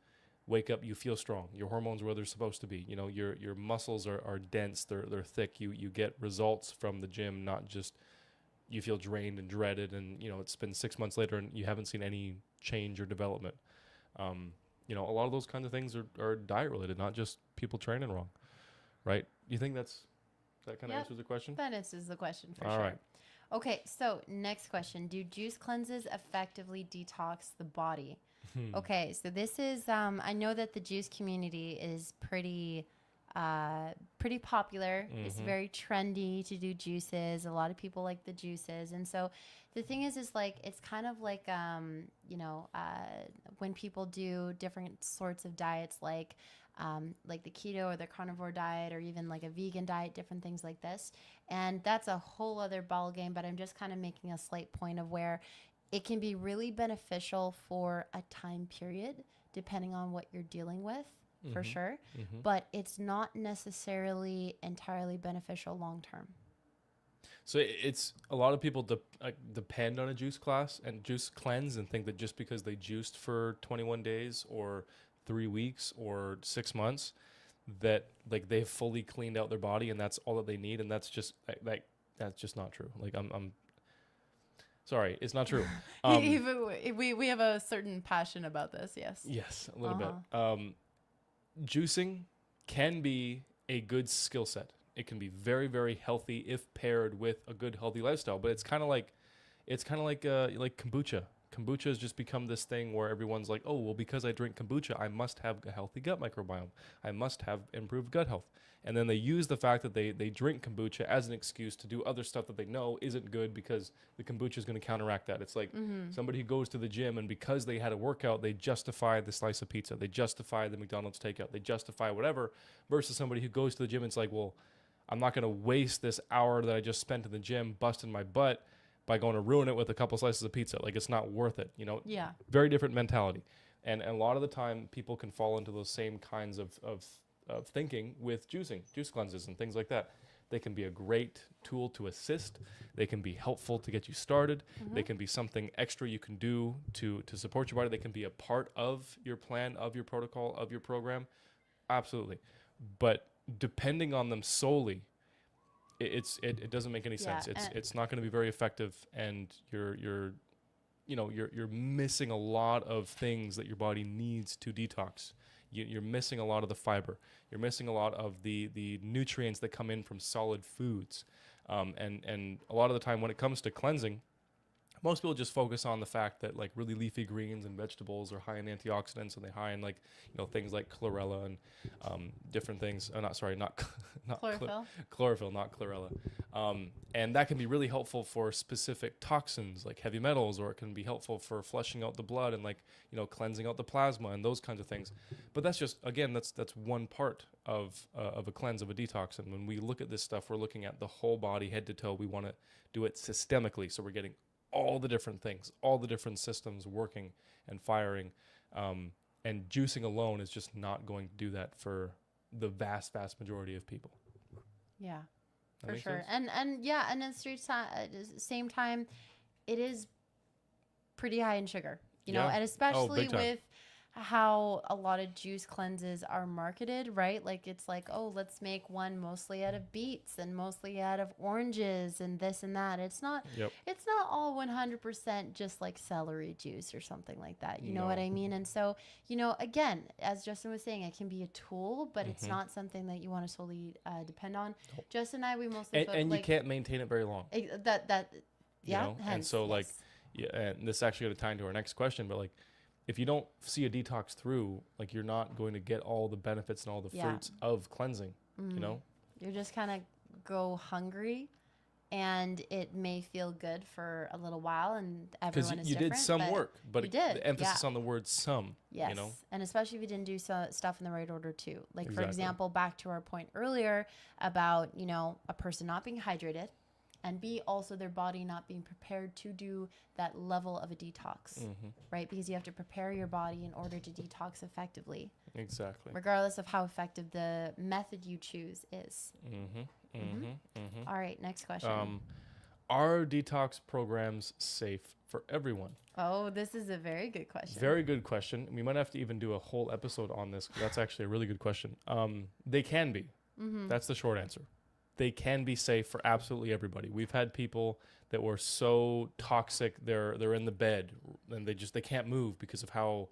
wake up, you feel strong, your hormones are where they're supposed to be, you know, your muscles are dense, they're thick, you get results from the gym, not just you feel drained and dreaded, and, you know, it's been 6 months later and you haven't seen any change or development. You know, a lot of those kinds of things are diet related, not just people training wrong, right? You think that kind of answers the question? That answers the question for All sure. right. Okay, so next question. Do juice cleanses effectively detox the body? Okay, so this is, I know that the juice community is pretty popular. It's very trendy to do juices. A lot of people like the juices. And so the thing is like, it's kind of like, you know, when people do different sorts of diets, like the keto or the carnivore diet, or even like a vegan diet, different things like this. And that's a whole other ball game, but I'm just kind of making a slight point of where it can be really beneficial for a time period, depending on what you're dealing with, for sure. But it's not necessarily entirely beneficial long term. So it's a lot of people depend on a juice class and juice cleanse and think that just because they juiced for 21 days or 3 weeks or 6 months, that like they've fully cleaned out their body and that's all that they need. And that's just that's just not true. Like I'm sorry, it's not true. We have a certain passion about this. Yes, a little bit. Juicing can be a good skill set. It can be very, very healthy if paired with a good, healthy lifestyle. But it's kind of like kombucha. Kombucha has just become this thing where everyone's like, oh, well, because I drink kombucha, I must have a healthy gut microbiome. I must have improved gut health. And then they use the fact that they drink kombucha as an excuse to do other stuff that they know isn't good because the kombucha is going to counteract that. It's like somebody who goes to the gym and because they had a workout, they justify the slice of pizza. They justify the McDonald's takeout. They justify whatever, versus somebody who goes to the gym and it's like, well, I'm not going to waste this hour that I just spent in the gym busting my butt by going to ruin it with a couple slices of pizza. Like, it's not worth it, you know? Yeah. Very different mentality. And a lot of the time, people can fall into those same kinds of thinking with juicing, juice cleanses and things like that. They can be a great tool to assist. They can be helpful to get you started. They can be something extra you can do to support your body. They can be a part of your plan, of your protocol, of your program. Absolutely. But depending on them solely, it doesn't make any sense. It's not going to be very effective, and you're missing a lot of things that your body needs to detox. You're missing a lot of the fiber. You're missing a lot of the nutrients that come in from solid foods. And a lot of the time when it comes to cleansing, most people just focus on the fact that like really leafy greens and vegetables are high in antioxidants, and they're high in like, you know, things like chlorella and different things. Not chlorophyll. Chlorophyll, not chlorella. And that can be really helpful for specific toxins like heavy metals, or it can be helpful for flushing out the blood and like, you know, cleansing out the plasma and those kinds of things. But that's just, again, that's one part of a cleanse, of a detox. And when we look at this stuff, we're looking at the whole body, head to toe. We want to do it systemically, so we're getting all the different things, all the different systems working and firing. And juicing alone is just not going to do that for the vast majority of people. Yeah, That for make sure. sense? And at the same time, it is pretty high in sugar, you know, and especially big time. with how a lot of juice cleanses are marketed, right? Like, it's like, oh, let's make one mostly out of beets and mostly out of oranges and this and that. It's not all 100% just like celery juice or something like that. You know what I mean? And so, you know, again, as Justyn was saying, it can be a tool, but it's not something that you want to solely depend on. Justyn and I, we mostly and you can't maintain it very long. You know? And so like, and this actually going to tie into our next question, but like, if you don't see a detox through, like, you're not going to get all the benefits and all the fruits of cleansing, you know? You're just kind of go hungry and it may feel good for a little while, and everyone is you different. did some work, but you did, the emphasis on the word some. Yes, you know, and especially if you didn't do stuff in the right order too. Like Exactly. for example, back to our point earlier about a person not being hydrated, and B, also their body not being prepared to do that level of a detox, right? Because you have to prepare your body in order to detox effectively. Exactly. Regardless of how effective the method you choose is. All right, next question. Are detox programs safe for everyone? Oh, this is a very good question. Very good question. We might have to even do a whole episode on this. That's actually a really good question. They can be. That's the short answer. They can be safe for absolutely everybody. We've had people that were so toxic, they're in the bed and they can't move because of how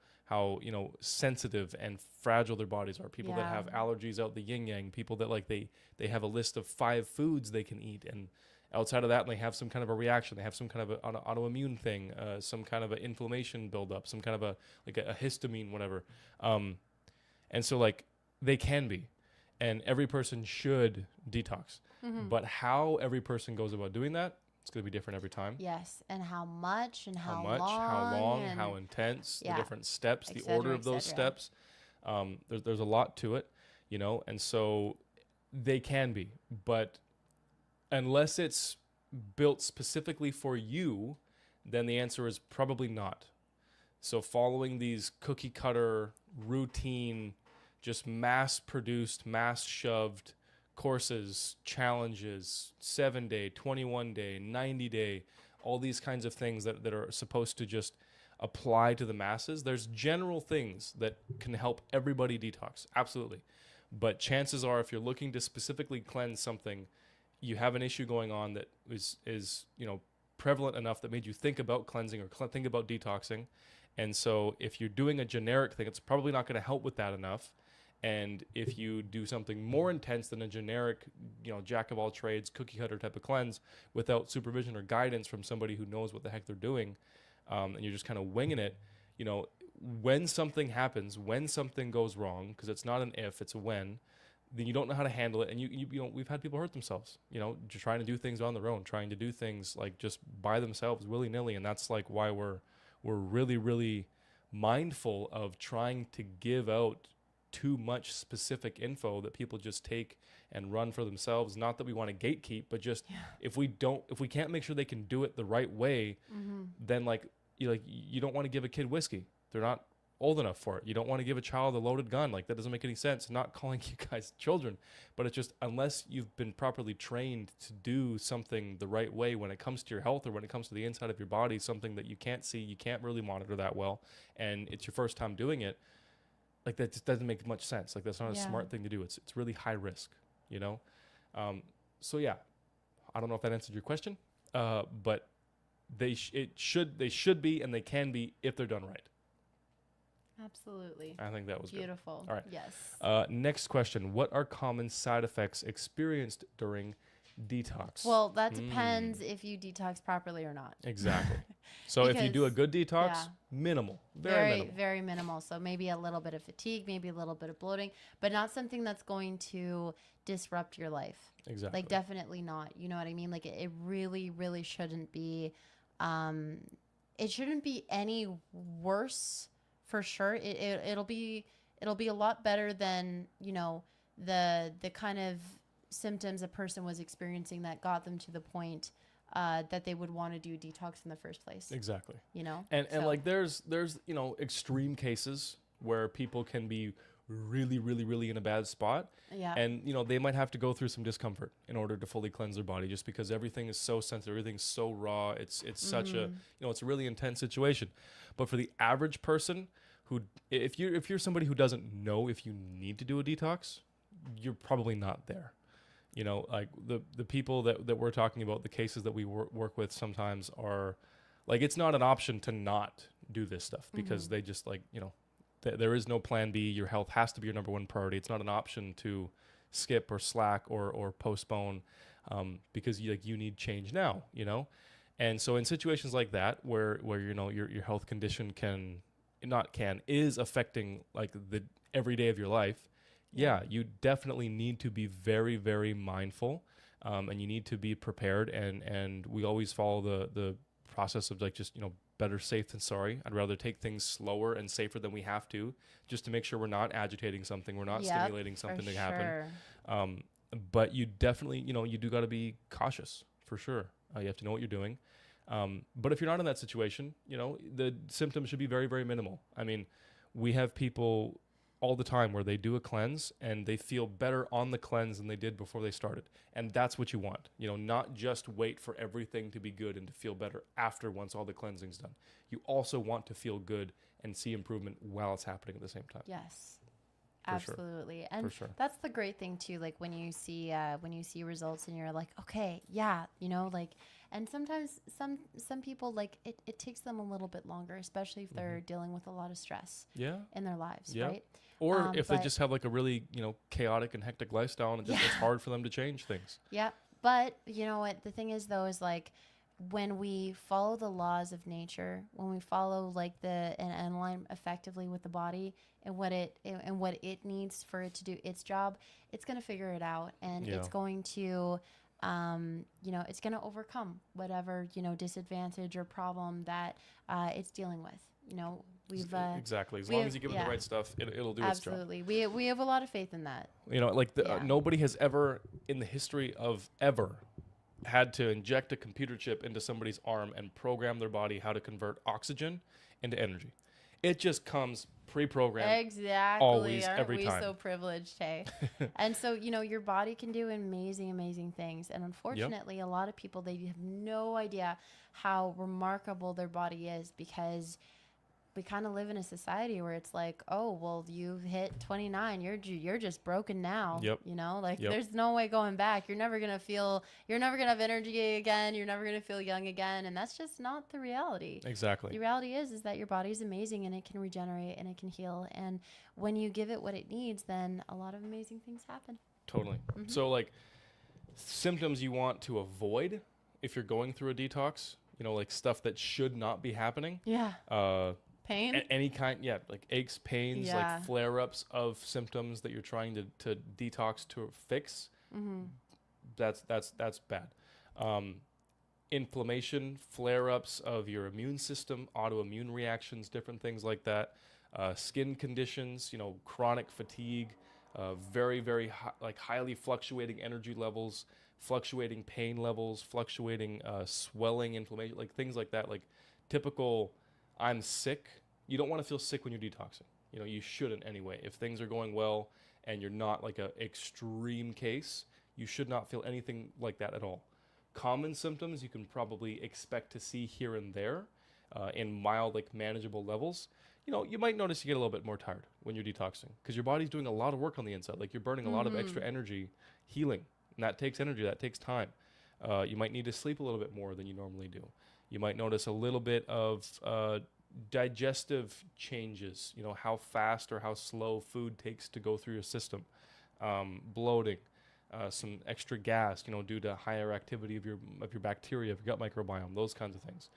sensitive and fragile their bodies are. People that have allergies out the yin yang. People that they have a list of 5 foods they can eat, and outside of that, they have some kind of a reaction. They have some kind of an autoimmune thing, some kind of an inflammation buildup, some kind of a histamine, whatever. And so they can be. And every person should detox. But how every person goes about doing that, it's going to be different every time. Yes. And how much and how long, how intense, the different steps, the order of those steps. There's a lot to it, and so they can be. But unless it's built specifically for you, then the answer is probably not. So following these cookie cutter routine, just mass-produced, mass-shoved courses, challenges, 7-day, 21-day, 90-day, all these kinds of things that are supposed to just apply to the masses. There's general things that can help everybody detox, absolutely. But chances are, if you're looking to specifically cleanse something, you have an issue going on that is prevalent enough that made you think about cleansing or think about detoxing. And so if you're doing a generic thing, it's probably not going to help with that enough. And if you do something more intense than a generic, jack of all trades, cookie cutter type of cleanse without supervision or guidance from somebody who knows what the heck they're doing, and you're just kind of winging it, when something happens, when something goes wrong, because it's not an if, it's a when, then you don't know how to handle it. And we've had people hurt themselves, just trying to do things on their own, trying to do things just by themselves willy nilly. And that's why we're really, really mindful of trying to give out too much specific info that people just take and run for themselves. Not that we want to gatekeep, but just if we can't make sure they can do it the right way, then you don't want to give a kid whiskey. They're not old enough for it. You don't want to give a child a loaded gun. That doesn't make any sense. I'm not calling you guys children, but it's just, unless you've been properly trained to do something the right way when it comes to your health or when it comes to the inside of your body, something that you can't see, you can't really monitor that well, and it's your first time doing it, that just doesn't make much sense. That's not a smart thing to do. It's really high risk, So yeah, I don't know if that answered your question, but they should be, and they can be if they're done right. Absolutely. I think that was beautiful. Good. All right. Yes. Next question: what are common side effects experienced during detox? Well, that depends if you detox properly or not. Exactly. So if you do a good detox, minimal, very minimal. Very minimal. So maybe a little bit of fatigue, maybe a little bit of bloating, but not something that's going to disrupt your life. Exactly. Definitely not. You know what I mean? It really, really shouldn't be. It shouldn't be any worse, for sure. It'll be a lot better than the kind of symptoms a person was experiencing that got them to the point that they would want to do detox in the first place. Exactly. And there's extreme cases where people can be really, really, really in a bad spot. Yeah. And they might have to go through some discomfort in order to fully cleanse their body, just because everything is so sensitive, everything's so raw. It's such a it's a really intense situation. But for the average person who, if you're somebody who doesn't know if you need to do a detox, you're probably not there. The people that we're talking about, the cases that we work with sometimes are it's not an option to not do this stuff, because they just there is no plan B. Your health has to be your number one priority. It's not an option to skip or slack or postpone, because you need change now, And so in situations like that, where your health condition is affecting the every day of your life, you definitely need to be very, very mindful and you need to be prepared. And we always follow the process of like just, better safe than sorry. I'd rather take things slower and safer than we have to, just to make sure we're not agitating something, we're not stimulating something to happen. But you definitely, you do got to be cautious for sure. You have to know what you're doing. But if you're not in that situation, the symptoms should be very, very minimal. I mean, we have people all the time where they do a cleanse and they feel better on the cleanse than they did before they started. And that's what you want, not just wait for everything to be good and to feel better after once all the cleansing's done. You also want to feel good and see improvement while it's happening at the same time. Yes. For Absolutely. Sure. And that's the great thing too. Like when you see results and you're like, okay, yeah, like, and sometimes some people, like it takes them a little bit longer, especially if they're dealing with a lot of stress in their lives. Right. Or if they just have like a really, chaotic and hectic lifestyle and it's hard for them to change things. Yeah. But you know what? The thing is though, is like, when we follow the laws of nature, when we follow like and align effectively with the body and what it needs for it to do its job, it's going to figure it out, and it's going to, it's going to overcome whatever, disadvantage or problem that it's dealing with. We've exactly. As long as you give it the right stuff, it'll do its job. Absolutely. We have a lot of faith in that. Nobody has ever in the history of ever had to inject a computer chip into somebody's arm and program their body how to convert oxygen into energy. It just comes pre-programmed. Exactly. Always, Aren't every we time. So privileged, hey? And so, your body can do amazing, amazing things. And unfortunately, a lot of people, they have no idea how remarkable their body is, because we kind of live in a society where it's like, oh, well, you've hit 29. You're just broken now. Yep. There's no way going back. You're never going to have energy again. You're never going to feel young again. And that's just not the reality. Exactly. The reality is that your body is amazing and it can regenerate and it can heal. And when you give it what it needs, then a lot of amazing things happen. Totally. So like symptoms you want to avoid if you're going through a detox, like stuff that should not be happening. Yeah. Pain? Any kind, like aches, pains, like flare-ups of symptoms that you're trying to detox to fix. That's bad. Inflammation, flare-ups of your immune system, autoimmune reactions, different things like that. Skin conditions, chronic fatigue, very, very highly fluctuating energy levels, fluctuating pain levels, fluctuating swelling, inflammation, like things like that, like typical I'm sick. You don't want to feel sick when you're detoxing. You shouldn't anyway. If things are going well and you're not like a extreme case, you should not feel anything like that at all. Common symptoms you can probably expect to see here and there in mild, like manageable levels. You might notice you get a little bit more tired when you're detoxing because your body's doing a lot of work on the inside. Like you're burning a lot of extra energy healing, and that takes energy, that takes time. You might need to sleep a little bit more than you normally do. You might notice a little bit of digestive changes, how fast or how slow food takes to go through your system, bloating, some extra gas, due to higher activity of your bacteria, of your gut microbiome, those kinds of things.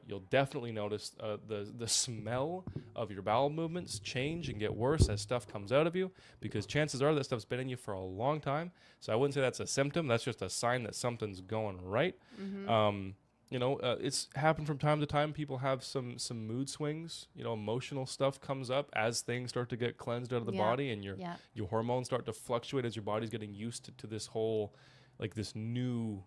You'll definitely notice the smell of your bowel movements change and get worse as stuff comes out of you, because chances are that stuff's been in you for a long time. So I wouldn't say that's a symptom. That's just a sign that something's going right. It's happened from time to time. People have some mood swings. Emotional stuff comes up as things start to get cleansed out of the body, and your hormones start to fluctuate as your body's getting used to this whole, like this new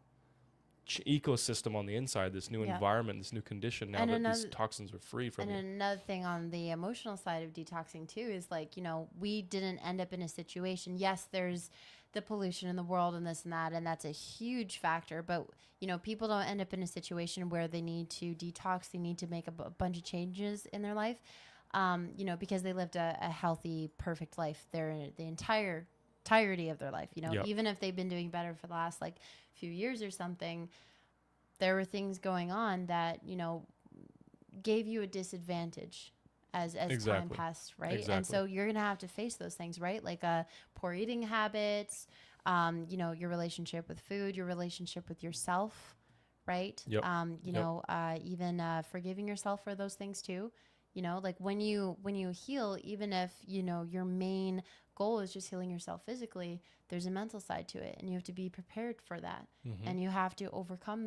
ecosystem on the inside, this new environment, this new condition now that these toxins are free from you. And another thing on the emotional side of detoxing too is like, we didn't end up in a situation. Yes, there's the pollution in the world and this and that, and that's a huge factor. But, people don't end up in a situation where they need to detox. They need to make a bunch of changes in their life, because they lived a healthy, perfect life the entirety of their life. Even if they've been doing better for the last like few years or something, there were things going on that, gave you a disadvantage as time passed, right? Exactly. And so you're going to have to face those things, right? Like poor eating habits, your relationship with food, your relationship with yourself, right? Yep. Even forgiving yourself for those things too. Like when you heal, even if, your main goal is just healing yourself physically, there's a mental side to it, and you have to be prepared for that. Mm-hmm. And you have to overcome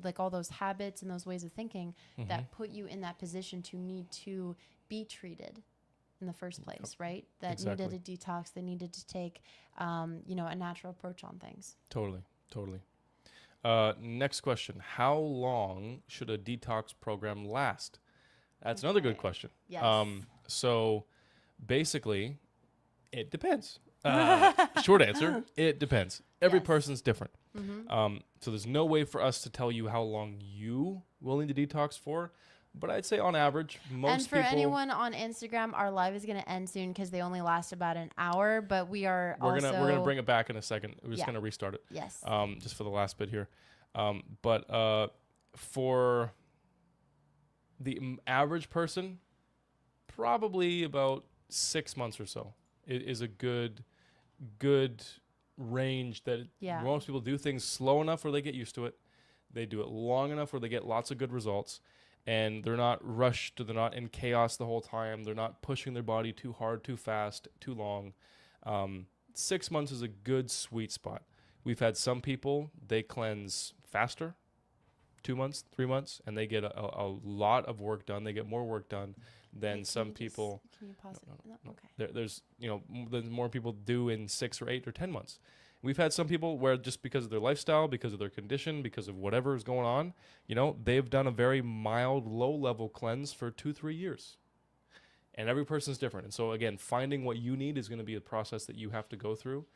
like all those habits and those ways of thinking Mm-hmm. that put you in that position to need to be treated in the first place, right? That Exactly. needed a detox, they needed to take, you know, a natural approach on things. Totally. Next question. How long should a detox program last? That's another good question. Yes. So basically, it depends. Short answer, it depends. Every Yes. person's different. Mm-hmm. So there's no way for us to tell you how long you will need to detox for. But I'd say on average, most And for people... anyone on Instagram, our live is going to end soon because they only last about an hour. But We're gonna bring it back in a second. We're just Yeah. gonna restart it. Yes. Just for the last bit here. But for the average person, probably about 6 months or so is a good range that Yeah. most people do things slow enough where they get used to it. They do it long enough where they get lots of good results, and they're not rushed, they're not in chaos the whole time, they're not pushing their body too hard, too fast, too long. 6 months is a good sweet spot. We've had some people, they cleanse faster, 2 months, 3 months, and they get a lot of work done. They get more work done than Wait, some people. Can you pause it? No. Okay. There's than more people do in 6 or 8 or 10 months. We've had some people where just because of their lifestyle, because of their condition, because of whatever is going on, they've done a very mild, low-level cleanse for 2-3 years. And every person's different. And so, again, finding what you need is going to be a process that you have to go through.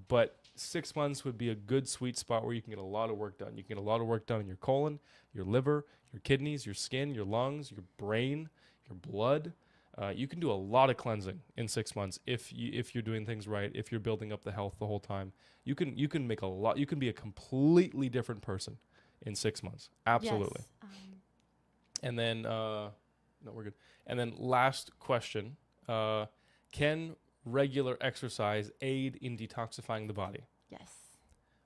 But 6 months would be a good sweet spot where you can get a lot of work done. You can get a lot of work done in your colon, your liver, your kidneys, your skin, your lungs, your brain, your blood. You can do a lot of cleansing in 6 months if you're doing things right, if you're building up the health the whole time. You can make a lot. You can be a completely different person in 6 months. Absolutely. Yes. And then, no, we're good. And then last question, can regular exercise aid in detoxifying the body? Yes.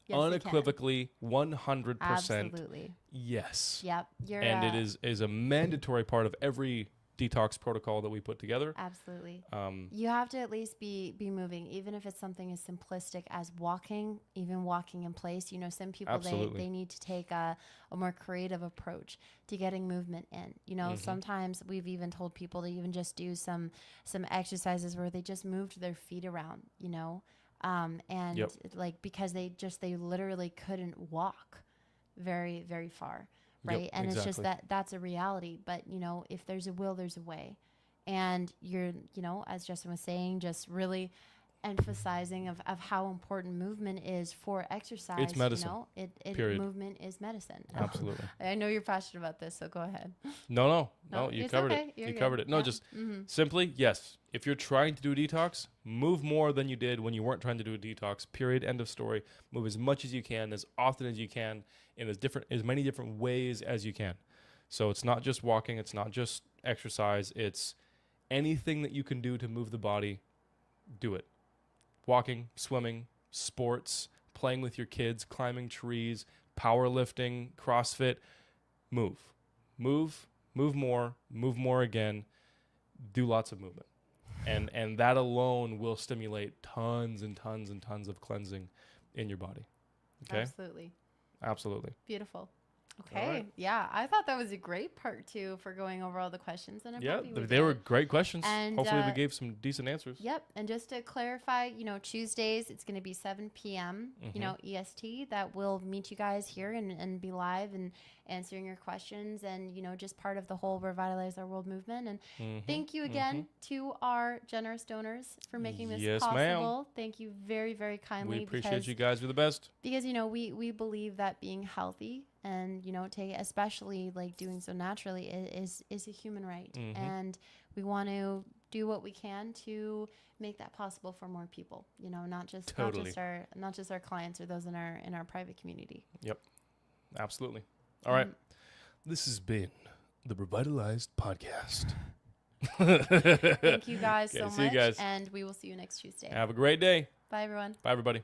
Yes, Unequivocally, 100%. Absolutely. Yes. Yep. And it is a mandatory part of every detox protocol that we put together. Absolutely. You have to at least be moving, even if it's something as simplistic as walking, even walking in place. Some people, they need to take a more creative approach to getting movement in. Sometimes we've even told people to even just do some exercises where they just moved their feet around, and Yep. because they literally couldn't walk very, very far. Right. Yep, and exactly. It's just that's a reality. But, if there's a will, there's a way. And you're, as Justyn was saying, just really emphasizing of how important movement is for exercise. It's medicine. Period. Movement is medicine. Absolutely. I know you're passionate about this, so go ahead. No, you it's covered okay. it. You're You good. covered it. No, Yeah. just Mm-hmm. simply, yes. If you're trying to do a detox, move more than you did when you weren't trying to do a detox. Period. End of story. Move as much as you can, as often as you can, in as many different ways as you can. So it's not just walking. It's not just exercise. It's anything that you can do to move the body. Do it. Walking, swimming, sports, playing with your kids, climbing trees, powerlifting, CrossFit. Move more again. Do lots of movement. And that alone will stimulate tons and tons and tons of cleansing in your body. Okay? Absolutely. Beautiful. Okay. All right. Yeah. I thought that was a great part two for going over all the questions. And I'm happy we they were did. great questions. And, hopefully we gave some decent answers. Yep. And just to clarify, Tuesdays, it's going to be 7 p.m., EST, that will meet you guys here and be live and answering your questions and, just part of the whole Revitalize Our World movement. And thank you again to our generous donors for making this Yes, possible. ma'am. Thank you very, very kindly. We appreciate you guys. You're the best. Because, we believe that being healthy and, especially like doing so naturally is a human right. And we want to do what we can to make that possible for more people, not just our clients or those in our private community. Yep. Absolutely. All right. This has been the ReVitalized Podcast. Thank you guys so much. See you guys. And we will see you next Tuesday. Have a great day. Bye, everyone. Bye, everybody.